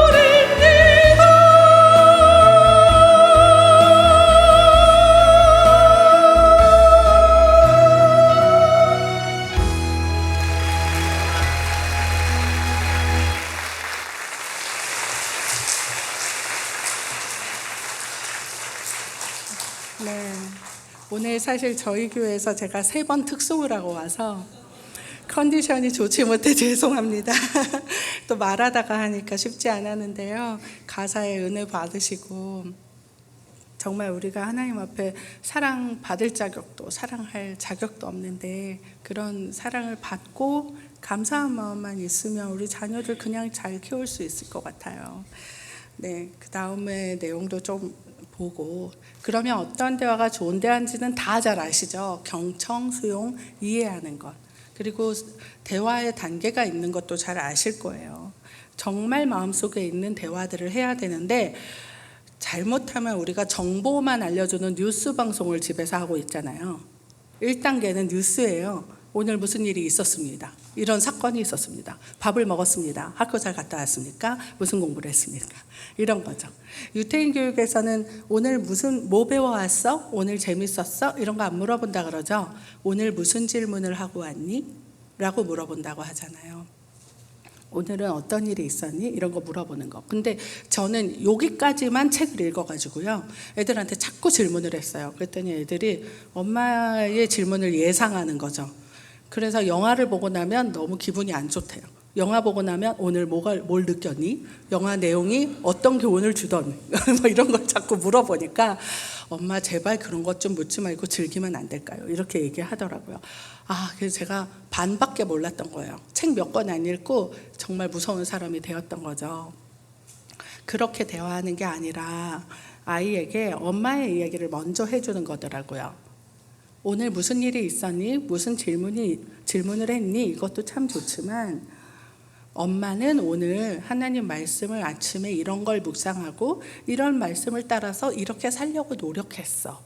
네, 오늘 사실 저희 교회에서 제가 3번 특송을 하고 와서 컨디션이 좋지 못해 죄송합니다. 또 말하다가 하니까 쉽지 않았는데요. 가사에 은혜 받으시고, 정말 우리가 하나님 앞에 사랑받을 자격도 사랑할 자격도 없는데 그런 사랑을 받고 감사한 마음만 있으면 우리 자녀들 그냥 잘 키울 수 있을 것 같아요. 네, 그 다음에 내용도 좀 보고, 그러면 어떤 대화가 좋은 대화인지는 다 잘 아시죠? 경청, 수용, 이해하는 것, 그리고 대화의 단계가 있는 것도 잘 아실 거예요. 정말 마음속에 있는 대화들을 해야 되는데, 잘못하면 우리가 정보만 알려주는 뉴스 방송을 집에서 하고 있잖아요. 1단계는 뉴스예요. 오늘 무슨 일이 있었습니다. 이런 사건이 있었습니다. 밥을 먹었습니다. 학교 잘 갔다 왔습니까? 무슨 공부를 했습니까? 이런 거죠. 유태인 교육에서는 오늘 뭐 배워왔어? 오늘 재밌었어? 이런 거 안 물어본다 그러죠. 오늘 무슨 질문을 하고 왔니? 라고 물어본다고 하잖아요. 오늘은 어떤 일이 있었니? 이런 거 물어보는 거. 근데 저는 여기까지만 책을 읽어가지고요, 애들한테 자꾸 질문을 했어요. 그랬더니 애들이 엄마의 질문을 예상하는 거죠. 그래서 영화를 보고 나면 너무 기분이 안 좋대요. 영화 보고 나면 오늘 뭘 느꼈니? 영화 내용이 어떤 교훈을 주던 뭐 이런 걸 자꾸 물어보니까 엄마 제발 그런 것 좀 묻지 말고 즐기면 안 될까요? 이렇게 얘기하더라고요. 그래서 제가 반밖에 몰랐던 거예요. 책 몇 권 안 읽고 정말 무서운 사람이 되었던 거죠. 그렇게 대화하는 게 아니라 아이에게 엄마의 이야기를 먼저 해주는 거더라고요. 오늘 무슨 일이 있었니? 무슨 질문을 했니? 이것도 참 좋지만 엄마는 오늘 하나님 말씀을 아침에 이런 걸 묵상하고 이런 말씀을 따라서 이렇게 살려고 노력했어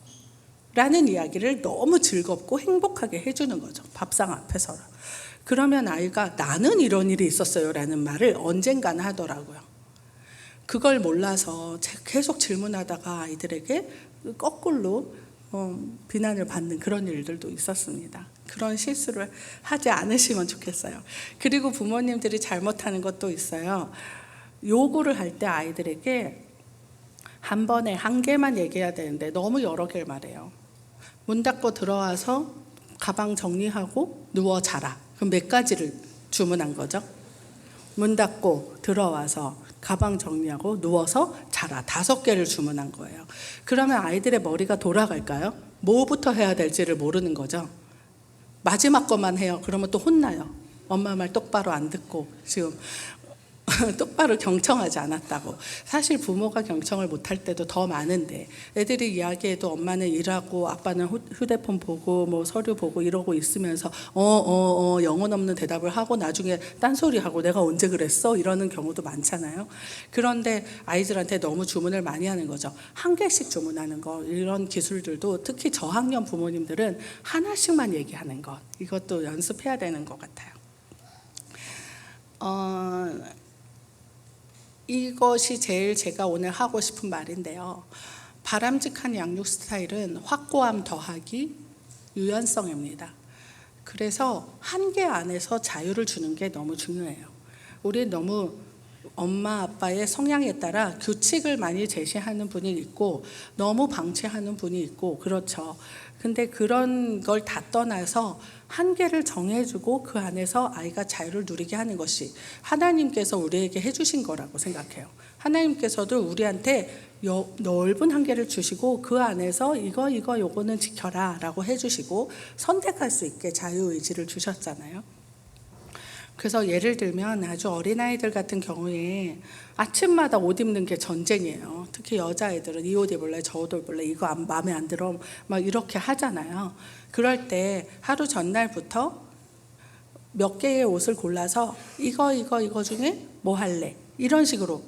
라는 이야기를 너무 즐겁고 행복하게 해주는 거죠. 밥상 앞에서. 그러면 아이가 나는 이런 일이 있었어요 라는 말을 언젠가는 하더라고요. 그걸 몰라서 계속 질문하다가 아이들에게 거꾸로 비난을 받는 그런 일들도 있었습니다. 그런 실수를 하지 않으시면 좋겠어요. 그리고 부모님들이 잘못하는 것도 있어요. 요구를 할 때 아이들에게 한 번에 한 개만 얘기해야 되는데 너무 여러 개를 말해요. 문 닫고 들어와서 가방 정리하고 누워 자라. 그럼 몇 가지를 주문한 거죠? 문 닫고 들어와서 가방 정리하고 누워서 자라. 5개를 주문한 거예요. 그러면 아이들의 머리가 돌아갈까요? 뭐부터 해야 될지를 모르는 거죠. 마지막 것만 해요. 그러면 또 혼나요. 엄마 말 똑바로 안 듣고 지금 똑바로 경청하지 않았다고. 사실 부모가 경청을 못할 때도 더 많은데 애들이 이야기해도 엄마는 일하고 아빠는 휴대폰 보고 뭐 서류 보고 이러고 있으면서 영혼 없는 대답을 하고 나중에 딴소리하고 내가 언제 그랬어? 이러는 경우도 많잖아요. 그런데 아이들한테 너무 주문을 많이 하는 거죠. 한 개씩 주문하는 거, 이런 기술들도 특히 저학년 부모님들은 하나씩만 얘기하는 것, 이것도 연습해야 되는 것 같아요. 이것이 제일 제가 오늘 하고 싶은 말인데요. 바람직한 양육 스타일은 확고함 더하기 유연성입니다. 그래서 한계 안에서 자유를 주는 게 너무 중요해요. 우리 너무 엄마 아빠의 성향에 따라 규칙을 많이 제시하는 분이 있고 너무 방치하는 분이 있고 그렇죠. 근데 그런 걸 다 떠나서 한계를 정해주고 그 안에서 아이가 자유를 누리게 하는 것이 하나님께서 우리에게 해주신 거라고 생각해요. 하나님께서도 우리한테 넓은 한계를 주시고 그 안에서 요거는 지켜라 라고 해주시고 선택할 수 있게 자유의지를 주셨잖아요. 그래서 예를 들면 아주 어린아이들 같은 경우에 아침마다 옷 입는 게 전쟁이에요. 특히 여자애들은 이 옷 입을래 저 옷 입을래 이거 마음에 안 들어 막 이렇게 하잖아요. 그럴 때 하루 전날부터 몇 개의 옷을 골라서 이거 중에 뭐 할래? 이런 식으로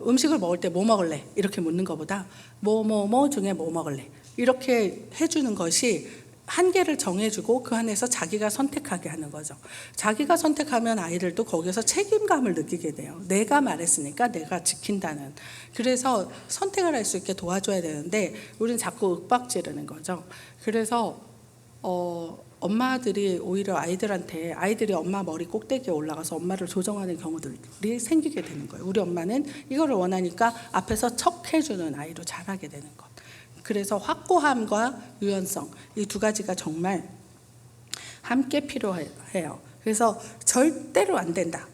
음식을 먹을 때 뭐 먹을래? 이렇게 묻는 것보다 뭐 중에 뭐 먹을래? 이렇게 해주는 것이 한계를 정해주고 그 안에서 자기가 선택하게 하는 거죠. 자기가 선택하면 아이들도 거기서 책임감을 느끼게 돼요. 내가 말했으니까 내가 지킨다는. 그래서 선택을 할 수 있게 도와줘야 되는데 우리는 자꾸 윽박지르는 거죠. 그래서 엄마들이 오히려 아이들이 엄마 머리 꼭대기에 올라가서 엄마를 조정하는 경우들이 생기게 되는 거예요. 우리 엄마는 이거를 원하니까 앞에서 척 해주는 아이로 자라게 되는 것. 그래서 확고함과 유연성, 이 두 가지가 정말 함께 필요해요. 그래서 절대로 안 된다,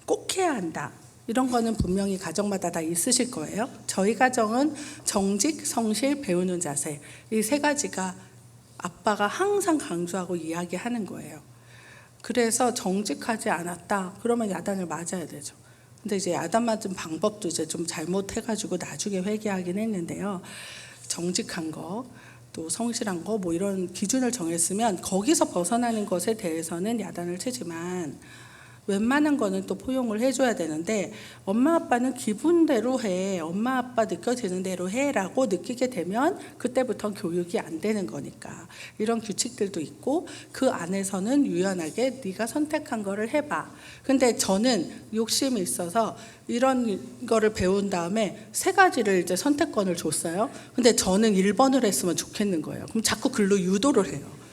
꼭 해야 한다, 이런 거는 분명히 가정마다 다 있으실 거예요. 저희 가정은 정직, 성실, 배우는 자세, 이 3가지가 아빠가 항상 강조하고 이야기하는 거예요. 그래서 정직하지 않았다 그러면 야단을 맞아야 되죠. 근데 이제 야단 맞은 방법도 이제 좀 잘못해가지고 나중에 회개하긴 했는데요. 정직한 거, 또 성실한 거, 뭐 이런 기준을 정했으면 거기서 벗어나는 것에 대해서는 야단을 치지만 웬만한 거는 또 포용을 해줘야 되는데 엄마 아빠는 기분대로 해, 엄마 아빠 느껴지는 대로 해라고 느끼게 되면 그때부터 교육이 안 되는 거니까 이런 규칙들도 있고 그 안에서는 유연하게 네가 선택한 거를 해봐. 근데 저는 욕심이 있어서 이런 거를 배운 다음에 3가지를 이제 선택권을 줬어요. 근데 저는 1번을 했으면 좋겠는 거예요. 그럼 자꾸 글로 유도를 해요.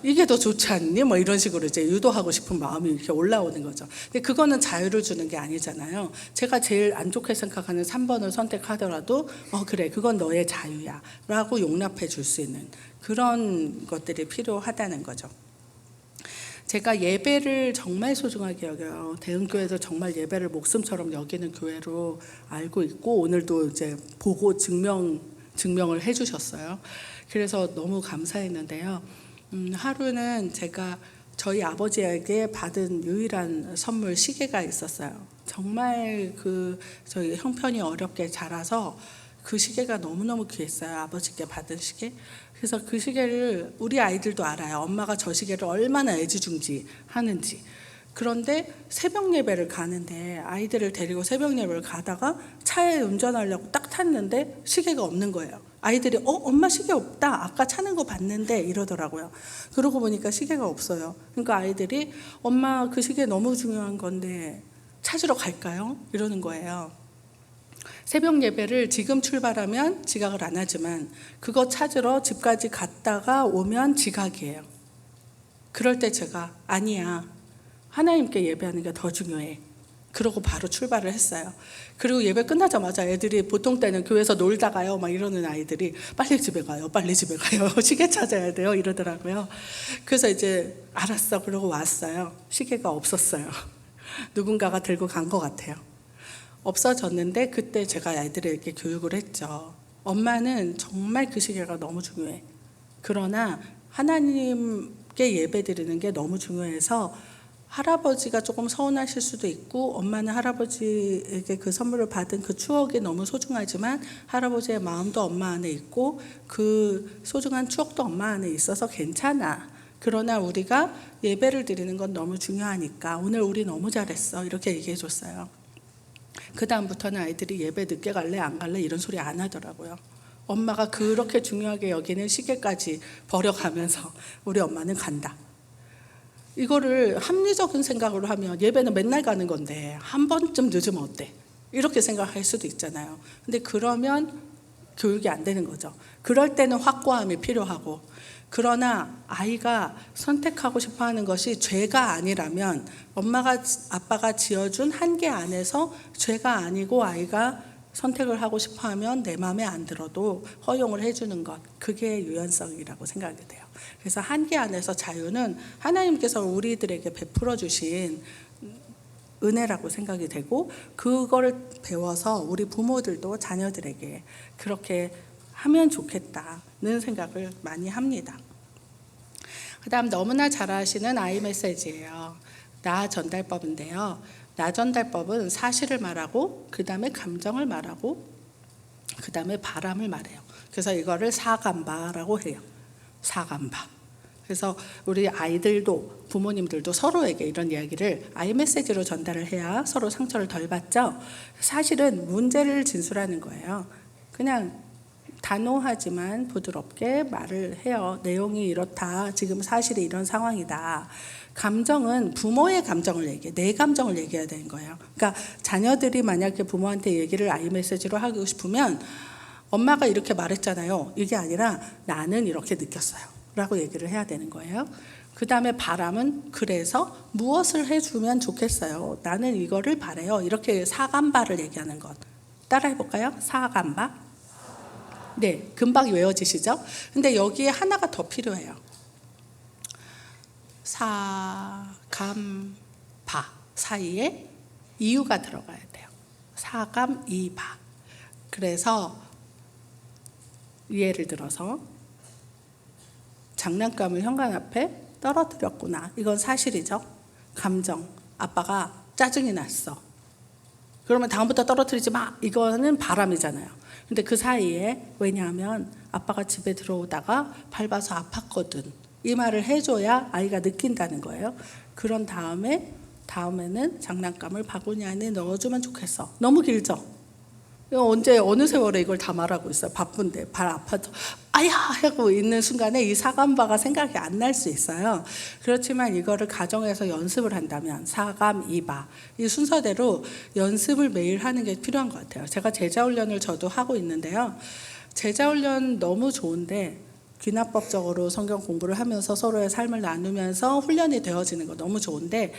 이게 더 좋지 않니? 뭐 이런 식으로 이제 유도하고 싶은 마음이 이렇게 올라오는 거죠. 근데 그거는 자유를 주는 게 아니잖아요. 제가 제일 안 좋게 생각하는 3번을 선택하더라도 그래 그건 너의 자유야 라고 용납해 줄 수 있는 그런 것들이 필요하다는 거죠. 제가 예배를 정말 소중하게 여겨요. 대흥교회도 정말 예배를 목숨처럼 여기는 교회로 알고 있고, 오늘도 이제 보고 증명을 해주셨어요. 그래서 너무 감사했는데요. 하루는 제가 저희 아버지에게 받은 유일한 선물 시계가 있었어요. 정말 저희 형편이 어렵게 자라서 그 시계가 너무너무 귀했어요. 아버지께 받은 시계. 그래서 그 시계를 우리 아이들도 알아요. 엄마가 저 시계를 얼마나 애지중지 하는지. 그런데 새벽 예배를 가는데, 아이들을 데리고 새벽 예배를 가다가 차에 운전하려고 딱 탔는데 시계가 없는 거예요. 아이들이 엄마 시계 없다, 아까 차는 거 봤는데 이러더라고요. 그러고 보니까 시계가 없어요. 그러니까 아이들이 엄마 그 시계 너무 중요한 건데 찾으러 갈까요? 이러는 거예요. 새벽 예배를 지금 출발하면 지각을 안 하지만 그거 찾으러 집까지 갔다가 오면 지각이에요. 그럴 때 제가 아니야, 하나님께 예배하는 게 더 중요해. 그러고 바로 출발을 했어요. 그리고 예배 끝나자마자 애들이, 보통 때는 교회에서 놀다가요 막 이러는 아이들이 빨리 집에 가요, 빨리 집에 가요, 시계 찾아야 돼요 이러더라고요. 그래서 이제 알았어 그러고 왔어요. 시계가 없었어요. 누군가가 들고 간 것 같아요. 없어졌는데 그때 제가 아이들에게 교육을 했죠. 엄마는 정말 그 시계가 너무 중요해. 그러나 하나님께 예배 드리는 게 너무 중요해서 할아버지가 조금 서운하실 수도 있고, 엄마는 할아버지에게 그 선물을 받은 그 추억이 너무 소중하지만 할아버지의 마음도 엄마 안에 있고 그 소중한 추억도 엄마 안에 있어서 괜찮아. 그러나 우리가 예배를 드리는 건 너무 중요하니까 오늘 우리 너무 잘했어 이렇게 얘기해 줬어요. 그 다음부터는 아이들이 예배 늦게 갈래 안 갈래 이런 소리 안 하더라고요. 엄마가 그렇게 중요하게 여기는 시계까지 버려가면서 우리 엄마는 간다. 이거를 합리적인 생각으로 하면 예배는 맨날 가는 건데 한 번쯤 늦으면 어때? 이렇게 생각할 수도 있잖아요. 근데 그러면 교육이 안 되는 거죠. 그럴 때는 확고함이 필요하고, 그러나 아이가 선택하고 싶어 하는 것이 죄가 아니라면, 엄마가 아빠가 지어준 한계 안에서 죄가 아니고 아이가 선택을 하고 싶어 하면 내 마음에 안 들어도 허용을 해주는 것, 그게 유연성이라고 생각이 돼요. 그래서 한계 안에서 자유는 하나님께서 우리들에게 베풀어 주신 은혜라고 생각이 되고, 그거를 배워서 우리 부모들도 자녀들에게 그렇게 하면 좋겠다는 생각을 많이 합니다. 그 다음 너무나 잘 아시는 아이 메시지예요. 나 전달법인데요. 나 전달법은 사실을 말하고, 그 다음에 감정을 말하고, 그 다음에 바람을 말해요. 그래서 이거를 사감바라고 해요. 사감바. 그래서 우리 아이들도 부모님들도 서로에게 이런 이야기를 아이 메시지로 전달을 해야 서로 상처를 덜 받죠. 사실은 문제를 진술하는 거예요. 그냥 단호하지만 부드럽게 말을 해요. 내용이 이렇다. 지금 사실이 이런 상황이다. 감정은 부모의 감정을 얘기해, 내 감정을 얘기해야 되는 거예요. 그러니까 자녀들이 만약에 부모한테 얘기를 아이 메시지로 하고 싶으면 엄마가 이렇게 말했잖아요, 이게 아니라 나는 이렇게 느꼈어요 라고 얘기를 해야 되는 거예요. 그 다음에 바람은, 그래서 무엇을 해주면 좋겠어요, 나는 이거를 바래요, 이렇게 사감바를 얘기하는 것. 따라해 볼까요? 사감바. 네, 금방 외워지시죠? 근데 여기에 하나가 더 필요해요. 사감바 사이에 이유가 들어가야 돼요. 사감이바. 그래서 예를 들어서 장난감을 현관 앞에 떨어뜨렸구나. 이건 사실이죠. 감정, 아빠가 짜증이 났어. 그러면 다음부터 떨어뜨리지 마. 이거는 바람이잖아요. 근데 그 사이에, 왜냐하면 아빠가 집에 들어오다가 밟아서 아팠거든, 이 말을 해줘야 아이가 느낀다는 거예요. 그런 다음에는 장난감을 바구니 안에 넣어주면 좋겠어. 너무 길죠? 언제 어느 세월에 이걸 다 말하고 있어요. 바쁜데 발 아파서 아야 하고 있는 순간에 이 사감바가 생각이 안 날 수 있어요. 그렇지만 이거를 가정에서 연습을 한다면 사감이바, 이 순서대로 연습을 매일 하는 게 필요한 것 같아요. 제가 제자훈련을 저도 하고 있는데요. 제자훈련 너무 좋은데 귀납법적으로 성경 공부를 하면서 서로의 삶을 나누면서 훈련이 되어지는 거 너무 좋은데,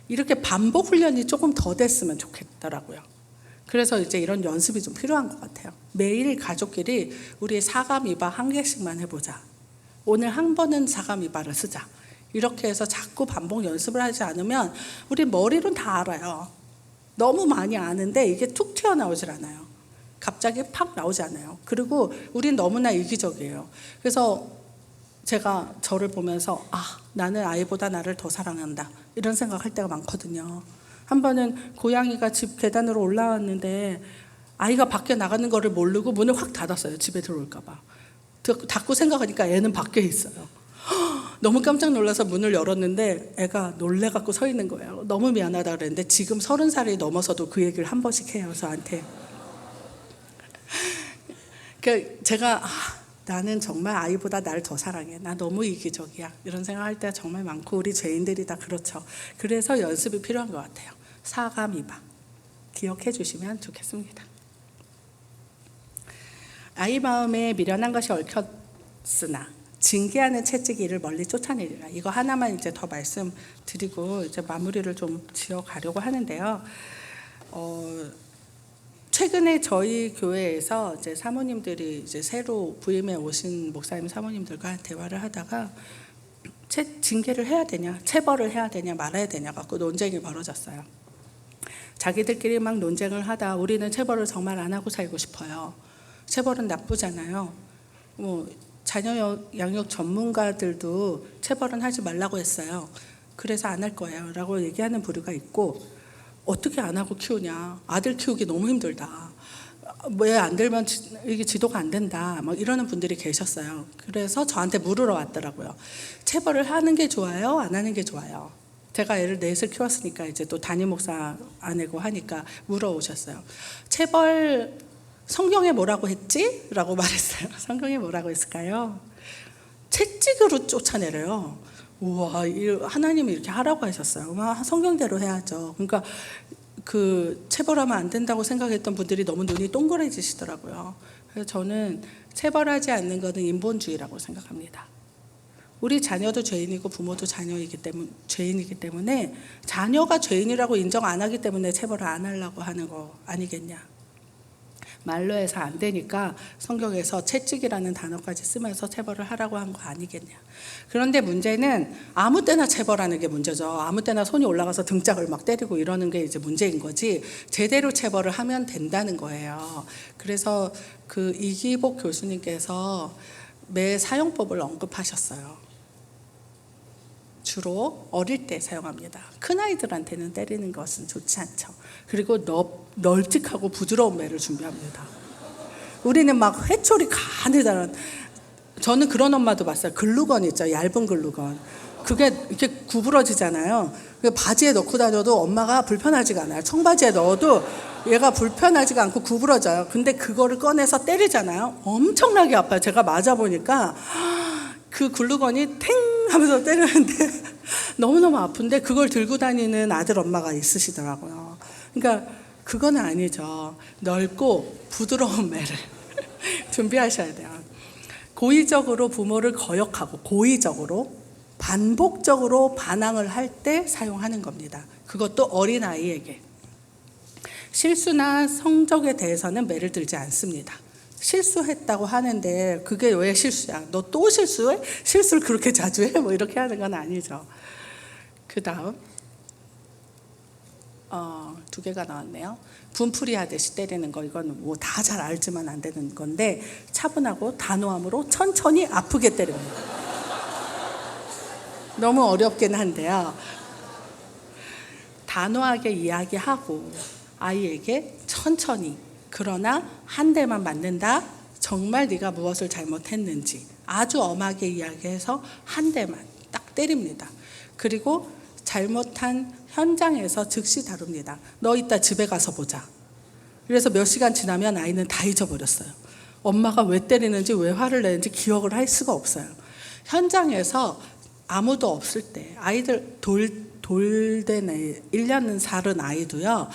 이렇게 반복 훈련이 조금 더 됐으면 좋겠더라고요. 그래서 이제 이런 연습이 좀 필요한 것 같아요. 매일 가족끼리 우리 사감이바 한 개씩만 해보자. 오늘 한 번은 사감이바를 쓰자. 이렇게 해서 자꾸 반복 연습을 하지 않으면 우리 머리로는 다 알아요. 너무 많이 아는데 이게 툭 튀어나오질 않아요. 갑자기 팍 나오지 않아요. 그리고 우린 너무나 이기적이에요. 그래서 제가 저를 보면서 나는 아이보다 나를 더 사랑한다 이런 생각할 때가 많거든요. 한 번은 고양이가 집 계단으로 올라왔는데 아이가 밖에 나가는 거를 모르고 문을 확 닫았어요. 집에 들어올까 봐. 닫고 생각하니까 애는 밖에 있어요. 너무 깜짝 놀라서 문을 열었는데 애가 놀래갖고 서 있는 거예요. 너무 미안하다 그랬는데 지금 30살이 넘어서도 그 얘기를 한 번씩 해요, 저한테. 제가 나는 정말 아이보다 날 더 사랑해. 나 너무 이기적이야. 이런 생각할 때가 정말 많고 우리 죄인들이 다 그렇죠. 그래서 연습이 필요한 것 같아요. 사과미박 기억해 주시면 좋겠습니다. 아이 마음에 미련한 것이 얽혔으나 징계하는 채찍이를 멀리 쫓아내리라. 이거 하나만 이제 더 말씀드리고 이제 마무리를 좀 지어가려고 하는데요. 최근에 저희 교회에서 이제 사모님들이 이제 새로 부임해 오신 목사님 사모님들과 대화를 하다가 징계를 해야 되냐, 체벌을 해야 되냐 말아야 되냐 갖고 논쟁이 벌어졌어요. 자기들끼리 막 논쟁을 하다 우리는 체벌을 정말 안 하고 살고 싶어요. 체벌은 나쁘잖아요. 자녀 양육 전문가들도 체벌은 하지 말라고 했어요. 그래서 안 할 거예요 라고 얘기하는 부류가 있고, 어떻게 안 하고 키우냐, 아들 키우기 너무 힘들다, 왜 안 들면 이게 지도가 안 된다, 막 이러는 분들이 계셨어요. 그래서 저한테 물으러 왔더라고요. 체벌을 하는 게 좋아요, 안 하는 게 좋아요? 제가 애를 넷을 키웠으니까 이제 또 담임 목사 아내고 하니까 물어오셨어요. 체벌 성경에 뭐라고 했지? 라고 말했어요. 성경에 뭐라고 했을까요? 채찍으로 쫓아내래요. 우와, 하나님이 이렇게 하라고 하셨어요. 성경대로 해야죠. 그러니까 그 체벌하면 안 된다고 생각했던 분들이 너무 눈이 동그래지시더라고요. 그래서 저는 체벌하지 않는 것은 인본주의라고 생각합니다. 우리 자녀도 죄인이고 부모도 죄인이기 때문에 자녀가 죄인이라고 인정 안 하기 때문에 체벌을 안 하려고 하는 거 아니겠냐. 말로 해서 안 되니까 성경에서 채찍이라는 단어까지 쓰면서 체벌을 하라고 한 거 아니겠냐. 그런데 문제는 아무 때나 체벌하는 게 문제죠. 아무 때나 손이 올라가서 등짝을 막 때리고 이러는 게 이제 문제인 거지, 제대로 체벌을 하면 된다는 거예요. 그래서 그 이기복 교수님께서 매 사용법을 언급하셨어요. 주로 어릴 때 사용합니다. 큰아이들한테는 때리는 것은 좋지 않죠. 그리고 널찍하고 부드러운 매를 준비합니다. 우리는 막 회초리 가느다란, 저는 그런 엄마도 봤어요. 글루건 있죠, 얇은 글루건. 그게 이렇게 구부러지잖아요. 바지에 넣고 다녀도 엄마가 불편하지가 않아요. 청바지에 넣어도 얘가 불편하지가 않고 구부러져요. 근데 그거를 꺼내서 때리잖아요. 엄청나게 아파요. 제가 맞아보니까 그 글루건이 탱 하면서 때리는데 너무너무 아픈데 그걸 들고 다니는 아들 엄마가 있으시더라고요. 그러니까 그건 아니죠. 넓고 부드러운 매를 준비하셔야 돼요. 고의적으로 부모를 거역하고 고의적으로 반복적으로 반항을 할 때 사용하는 겁니다. 그것도 어린아이에게. 실수나 성적에 대해서는 매를 들지 않습니다. 실수했다고 하는데 그게 왜 실수야? 너 또 실수해? 실수를 그렇게 자주 해? 뭐 이렇게 하는 건 아니죠. 그 다음 2개가 나왔네요. 분풀이 하듯이 때리는 거, 이건 뭐 다 잘 알지만 안 되는 건데, 차분하고 단호함으로 천천히 아프게 때립니다. 너무 어렵긴 한데요. 단호하게 이야기하고 아이에게 천천히, 그러나 한 대만 맞는다, 정말 네가 무엇을 잘못했는지 아주 엄하게 이야기해서 한 대만 딱 때립니다. 그리고 잘못한 현장에서 즉시 다룹니다. 너 이따 집에 가서 보자. 그래서 몇 시간 지나면 아이는 다 잊어버렸어요. 엄마가 왜 때리는지, 왜 화를 내는지 기억을 할 수가 없어요. 현장에서 아무도 없을 때, 아이들 돌된 1년 살은 아이도요,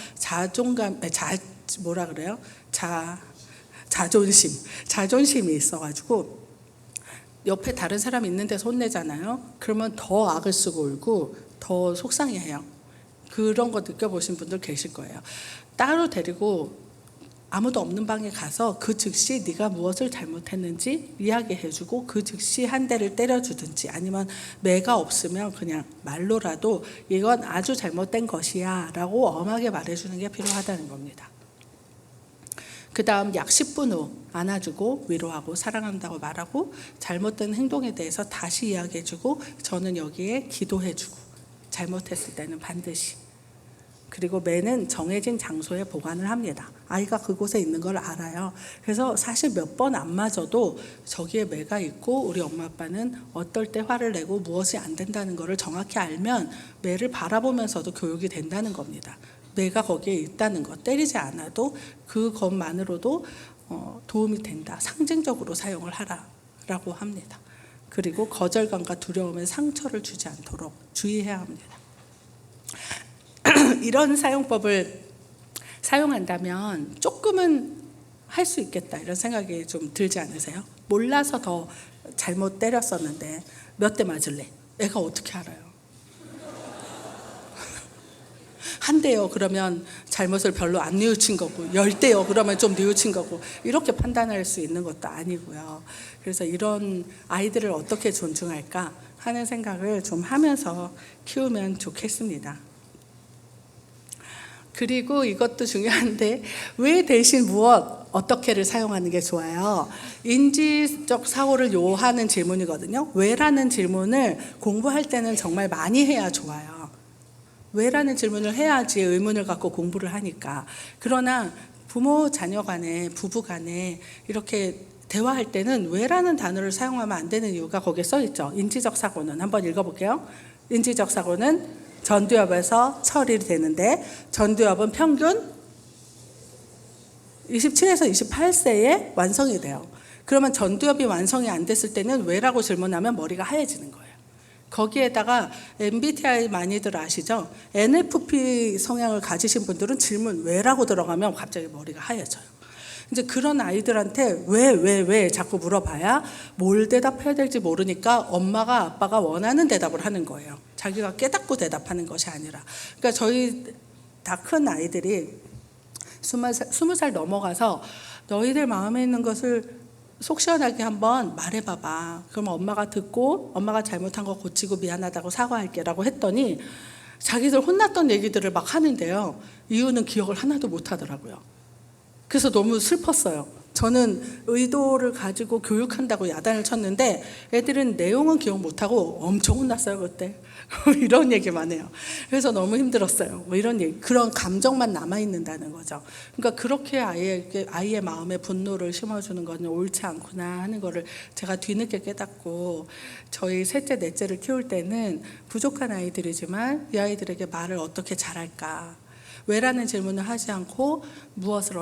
자존심이 있어가지고 옆에 다른 사람이 있는데 혼내잖아요. 그러면 더 악을 쓰고 울고 더 속상해해요. 그런 거 느껴보신 분들 계실 거예요. 따로 데리고 아무도 없는 방에 가서 그 즉시 네가 무엇을 잘못했는지 이야기해주고 그 즉시 한 대를 때려주든지, 아니면 매가 없으면 그냥 말로라도 이건 아주 잘못된 것이야 라고 엄하게 말해주는 게 필요하다는 겁니다. 그 다음 약 10분 후 안아주고 위로하고 사랑한다고 말하고 잘못된 행동에 대해서 다시 이야기해주고 저는 여기에 기도해주고, 잘못했을 때는 반드시. 그리고 매는 정해진 장소에 보관을 합니다. 아이가 그곳에 있는 걸 알아요. 그래서 사실 몇 번 안 맞아도 저기에 매가 있고 우리 엄마 아빠는 어떨 때 화를 내고 무엇이 안 된다는 것을 정확히 알면 매를 바라보면서도 교육이 된다는 겁니다. 매가 거기에 있다는 것, 때리지 않아도 그것만으로도 도움이 된다. 상징적으로 사용을 하라라고 합니다. 그리고 거절감과 두려움에 상처를 주지 않도록 주의해야 합니다. 이런 사용법을 사용한다면 조금은 할 수 있겠다 이런 생각이 좀 들지 않으세요? 몰라서 더 잘못 때렸었는데 몇 대 맞을래? 애가 어떻게 알아요? 한 대요 그러면 잘못을 별로 안 뉘우친 거고, 10대요 그러면 좀 뉘우친 거고, 이렇게 판단할 수 있는 것도 아니고요. 그래서 이런 아이들을 어떻게 존중할까 하는 생각을 좀 하면서 키우면 좋겠습니다. 그리고 이것도 중요한데, 왜 대신 무엇, 어떻게를 사용하는 게 좋아요? 인지적 사고를 요하는 질문이거든요. 왜라는 질문을 공부할 때는 정말 많이 해야 좋아요. 왜라는 질문을 해야지 의문을 갖고 공부를 하니까. 그러나 부모 자녀 간에, 부부 간에 이렇게 대화할 때는 왜라는 단어를 사용하면 안 되는 이유가 거기에 써 있죠. 인지적 사고는, 한번 읽어볼게요. 인지적 사고는 전두엽에서 처리가 되는데, 전두엽은 평균 27에서 28세에 완성이 돼요. 그러면 전두엽이 완성이 안 됐을 때는 왜라고 질문하면 머리가 하얘지는 거예요. 거기에다가 MBTI 많이들 아시죠? NFP 성향을 가지신 분들은 질문 왜라고 들어가면 갑자기 머리가 하얘져요. 이제 그런 아이들한테 왜 자꾸 물어봐야 뭘 대답해야 될지 모르니까 엄마가 아빠가 원하는 대답을 하는 거예요. 자기가 깨닫고 대답하는 것이 아니라. 그러니까 저희 다 큰 아이들이 20살 넘어가서 너희들 마음에 있는 것을 속 시원하게 한번 말해봐봐. 그럼 엄마가 듣고 엄마가 잘못한 거 고치고 미안하다고 사과할게 라고 했더니 자기들 혼났던 얘기들을 막 하는데요. 이유는 기억을 하나도 못 하더라고요. 그래서 너무 슬펐어요. 저는 의도를 가지고 교육한다고 야단을 쳤는데 애들은 내용은 기억 못하고 엄청 혼났어요 그때. 이런 얘기만 해요. 그래서 너무 힘들었어요. 뭐 이런 얘기, 그런 감정만 남아있는다는 거죠. 그러니까 그렇게 아이의 마음에 분노를 심어주는 건 옳지 않구나 하는 거를 제가 뒤늦게 깨닫고, 저희 셋째 넷째를 키울 때는 부족한 아이들이지만 이 아이들에게 말을 어떻게 잘할까, 왜라는 질문을 하지 않고 무엇을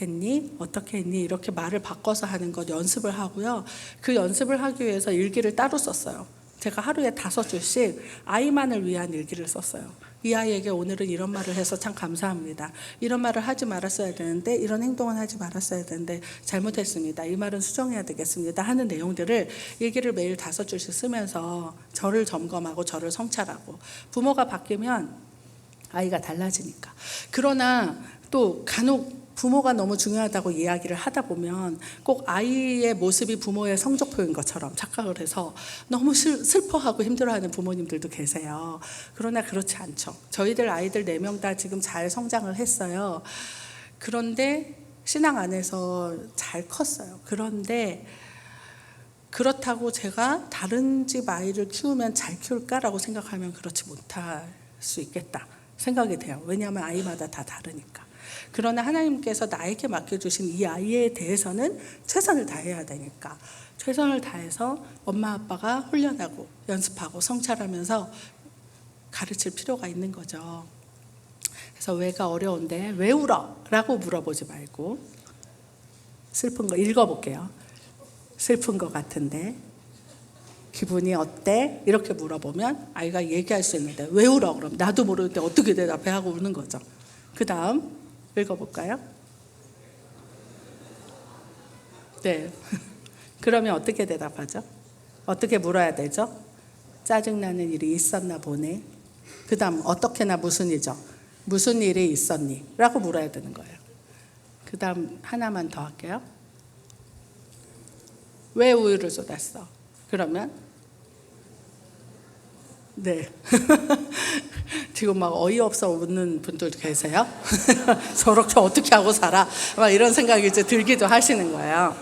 했니? 어떻게 했니? 이렇게 말을 바꿔서 하는 것 연습을 하고요. 그 연습을 하기 위해서 일기를 따로 썼어요. 제가 하루에 5줄씩 아이만을 위한 일기를 썼어요. 이 아이에게 오늘은 이런 말을 해서 참 감사합니다. 이런 말을 하지 말았어야 되는데, 이런 행동은 하지 말았어야 되는데 잘못했습니다. 이 말은 수정해야 되겠습니다 하는 내용들을 일기를 매일 5줄씩 쓰면서 저를 점검하고 저를 성찰하고, 부모가 바뀌면 아이가 달라지니까. 그러나 또 간혹 부모가 너무 중요하다고 이야기를 하다 보면 꼭 아이의 모습이 부모의 성적표인 것처럼 착각을 해서 너무 슬퍼하고 힘들어하는 부모님들도 계세요. 그러나 그렇지 않죠. 저희들 아이들 4명 다 지금 잘 성장을 했어요. 그런데 신앙 안에서 잘 컸어요. 그런데 그렇다고 제가 다른 집 아이를 키우면 잘 키울까라고 생각하면 그렇지 못할 수 있겠다 생각이 돼요. 왜냐하면 아이마다 다 다르니까. 그러나 하나님께서 나에게 맡겨주신 이 아이에 대해서는 최선을 다해야 되니까 최선을 다해서 엄마 아빠가 훈련하고 연습하고 성찰하면서 가르칠 필요가 있는 거죠. 그래서 왜가 어려운데 왜 울어? 라고 물어보지 말고, 슬픈 거 읽어볼게요. 슬픈 거 같은데 기분이 어때? 이렇게 물어보면 아이가 얘기할 수 있는데 왜 울어? 그럼 나도 모르는데 어떻게 대답해? 하고 우는 거죠. 그 다음 읽어볼까요? 네. 그러면 어떻게 대답하죠? 어떻게 물어야 되죠? 짜증나는 일이 있었나 보네. 그 다음 어떻게나 무슨 일이죠? 무슨 일이 있었니? 라고 물어야 되는 거예요. 그 다음 하나만 더 할게요. 왜 우유를 쏟았어? 그러면 네. 지금 막 어이없어 웃는 분들 계세요? 저렇게 어떻게 하고 살아? 막 이런 생각이 이제 들기도 하시는 거예요.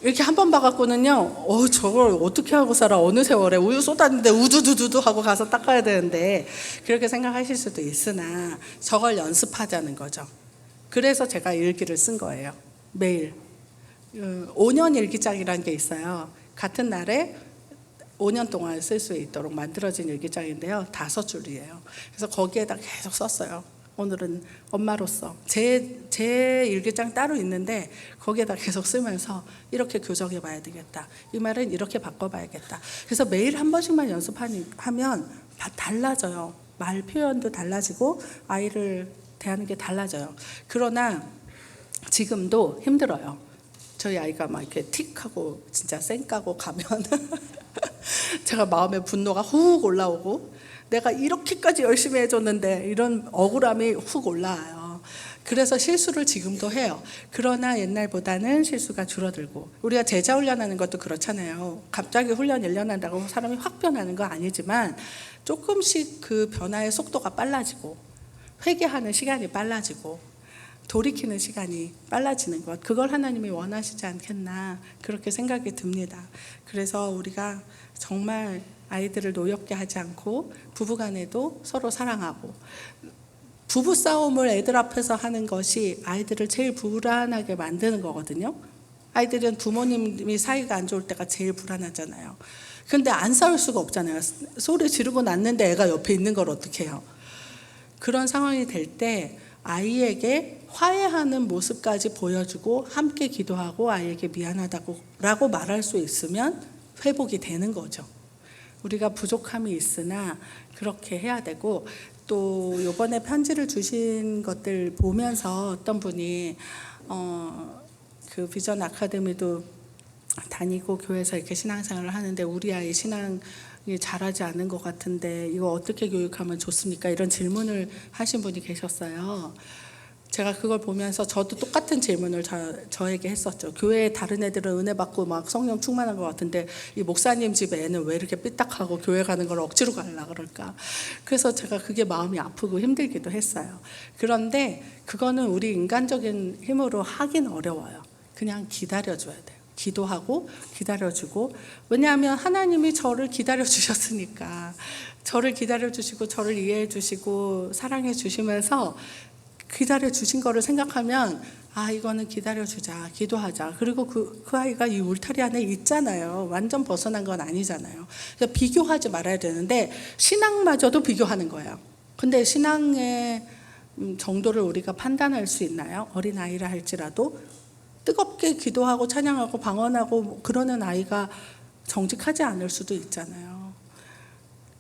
이렇게 한 번 봐갖고는요, 저걸 어떻게 하고 살아? 어느 세월에 우유 쏟았는데 우두두두두 하고 가서 닦아야 되는데, 그렇게 생각하실 수도 있으나 저걸 연습하자는 거죠. 그래서 제가 일기를 쓴 거예요. 매일 5년 일기장이라는 게 있어요. 같은 날에 5년 동안 쓸 수 있도록 만들어진 일기장인데요. 5줄이에요. 그래서 거기에다 계속 썼어요. 오늘은 엄마로서 제 일기장 따로 있는데 거기에다 계속 쓰면서 이렇게 교정해 봐야 되겠다. 이 말은 이렇게 바꿔봐야겠다. 그래서 매일 한 번씩만 연습하면 달라져요. 말 표현도 달라지고 아이를 대하는 게 달라져요. 그러나 지금도 힘들어요. 저희 아이가 막 이렇게 틱하고 진짜 쌩까고 가면 제가 마음에 분노가 훅 올라오고, 내가 이렇게까지 열심히 해줬는데 이런 억울함이 훅 올라와요. 그래서 실수를 지금도 해요. 그러나 옛날보다는 실수가 줄어들고, 우리가 제자 훈련하는 것도 그렇잖아요. 갑자기 훈련 1년 한다고 사람이 확 변하는 건 아니지만 조금씩 그 변화의 속도가 빨라지고, 회개하는 시간이 빨라지고, 돌이키는 시간이 빨라지는 것, 그걸 하나님이 원하시지 않겠나, 그렇게 생각이 듭니다. 그래서 우리가 정말 아이들을 노엽게 하지 않고 부부간에도 서로 사랑하고, 부부싸움을 애들 앞에서 하는 것이 아이들을 제일 불안하게 만드는 거거든요. 아이들은 부모님이 사이가 안 좋을 때가 제일 불안하잖아요. 근데 안 싸울 수가 없잖아요. 소리 지르고 났는데 애가 옆에 있는 걸 어떻게 해요? 그런 상황이 될 때 아이에게 화해하는 모습까지 보여주고 함께 기도하고 아이에게 미안하다고 라고 말할 수 있으면 회복이 되는 거죠. 우리가 부족함이 있으나 그렇게 해야 되고, 또 이번에 편지를 주신 것들 보면서 어떤 분이 그 비전 아카데미도 다니고 교회에서 이렇게 신앙생활을 하는데 우리 아이 신앙이 잘하지 않은 것 같은데 이거 어떻게 교육하면 좋습니까? 이런 질문을 하신 분이 계셨어요. 제가 그걸 보면서 저도 똑같은 질문을 저에게 했었죠. 교회에 다른 애들은 은혜 받고 막 성령 충만한 것 같은데 이 목사님 집에 애는 왜 이렇게 삐딱하고 교회 가는 걸 억지로 가려고 그럴까? 그래서 제가 그게 마음이 아프고 힘들기도 했어요. 그런데 그거는 우리 인간적인 힘으로 하긴 어려워요. 그냥 기다려줘야 돼요. 기도하고 기다려주고, 왜냐하면 하나님이 저를 기다려주셨으니까, 저를 기다려주시고 저를 이해해주시고 사랑해주시면서 기다려주신 거를 생각하면 이거는 기다려주자, 기도하자. 그리고 그 아이가 이 울타리 안에 있잖아요. 완전 벗어난 건 아니잖아요. 그러니까 비교하지 말아야 되는데 신앙마저도 비교하는 거예요. 근데 신앙의 정도를 우리가 판단할 수 있나요? 어린아이라 할지라도 뜨겁게 기도하고 찬양하고 방언하고 그러는 아이가 정직하지 않을 수도 있잖아요.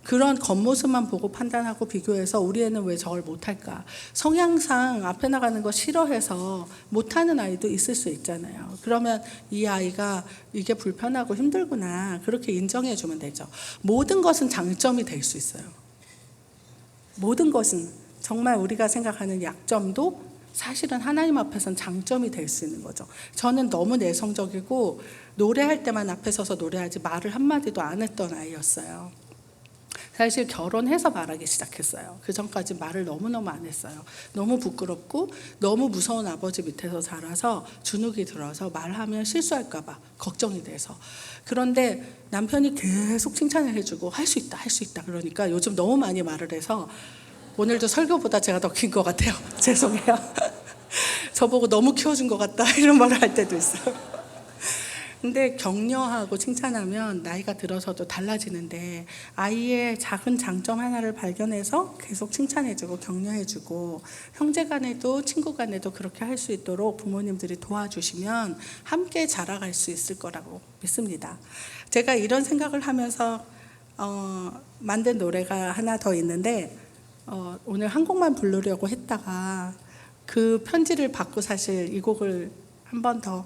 그런 겉모습만 보고 판단하고 비교해서 우리 애는 왜 저걸 못할까? 성향상 앞에 나가는 거 싫어해서 못하는 아이도 있을 수 있잖아요. 그러면 이 아이가 이게 불편하고 힘들구나, 그렇게 인정해 주면 되죠. 모든 것은 장점이 될 수 있어요. 모든 것은, 정말 우리가 생각하는 약점도 사실은 하나님 앞에서는 장점이 될 수 있는 거죠. 저는 너무 내성적이고 노래할 때만 앞에 서서 노래하지 말을 한마디도 안 했던 아이였어요. 사실 결혼해서 말하기 시작했어요. 그 전까지 말을 너무너무 안 했어요. 너무 부끄럽고 너무 무서운 아버지 밑에서 자라서 주눅이 들어서 말하면 실수할까 봐 걱정이 돼서. 그런데 남편이 계속 칭찬을 해주고 할 수 있다, 할 수 있다 그러니까 요즘 너무 많이 말을 해서 오늘도 설교보다 제가 더 긴 것 같아요. 죄송해요. 저보고 너무 키워준 것 같다 이런 말을 할 때도 있어요. 근데 격려하고 칭찬하면 나이가 들어서도 달라지는데, 아이의 작은 장점 하나를 발견해서 계속 칭찬해주고 격려해주고, 형제간에도 친구간에도 그렇게 할 수 있도록 부모님들이 도와주시면 함께 자라갈 수 있을 거라고 믿습니다. 제가 이런 생각을 하면서 만든 노래가 하나 더 있는데, 오늘 한 곡만 부르려고 했다가 그 편지를 받고 사실 이 곡을 한 번 더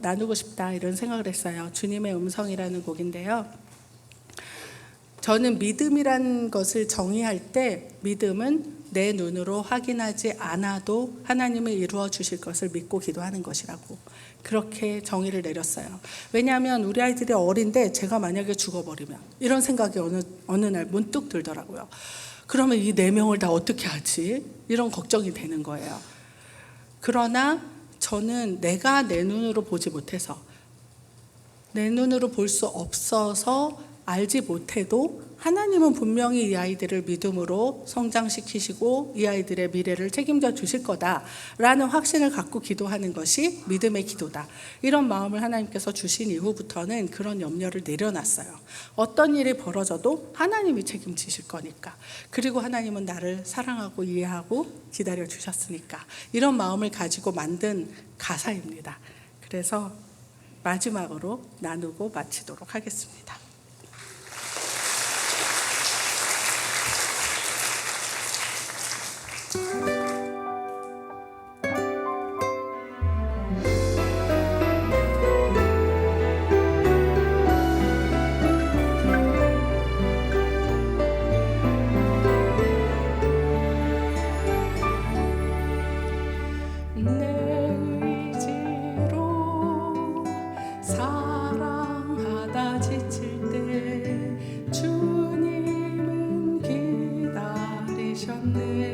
나누고 싶다 이런 생각을 했어요. 주님의 음성이라는 곡인데요. 저는 믿음이란 것을 정의할 때 믿음은 내 눈으로 확인하지 않아도 하나님이 이루어 주실 것을 믿고 기도하는 것이라고 그렇게 정의를 내렸어요. 왜냐하면 우리 아이들이 어린데 제가 만약에 죽어버리면 이런 생각이 어느 날 문득 들더라고요. 그러면 이 4명을 다 어떻게 하지? 이런 걱정이 되는 거예요. 그러나 저는 내가 내 눈으로 보지 못해서 내 눈으로 볼 수 없어서 알지 못해도 하나님은 분명히 이 아이들을 믿음으로 성장시키시고 이 아이들의 미래를 책임져 주실 거다라는 확신을 갖고 기도하는 것이 믿음의 기도다. 이런 마음을 하나님께서 주신 이후부터는 그런 염려를 내려놨어요. 어떤 일이 벌어져도 하나님이 책임지실 거니까. 그리고 하나님은 나를 사랑하고 이해하고 기다려 주셨으니까. 이런 마음을 가지고 만든 가사입니다. 그래서 마지막으로 나누고 마치도록 하겠습니다. 주님은 기다리셨네.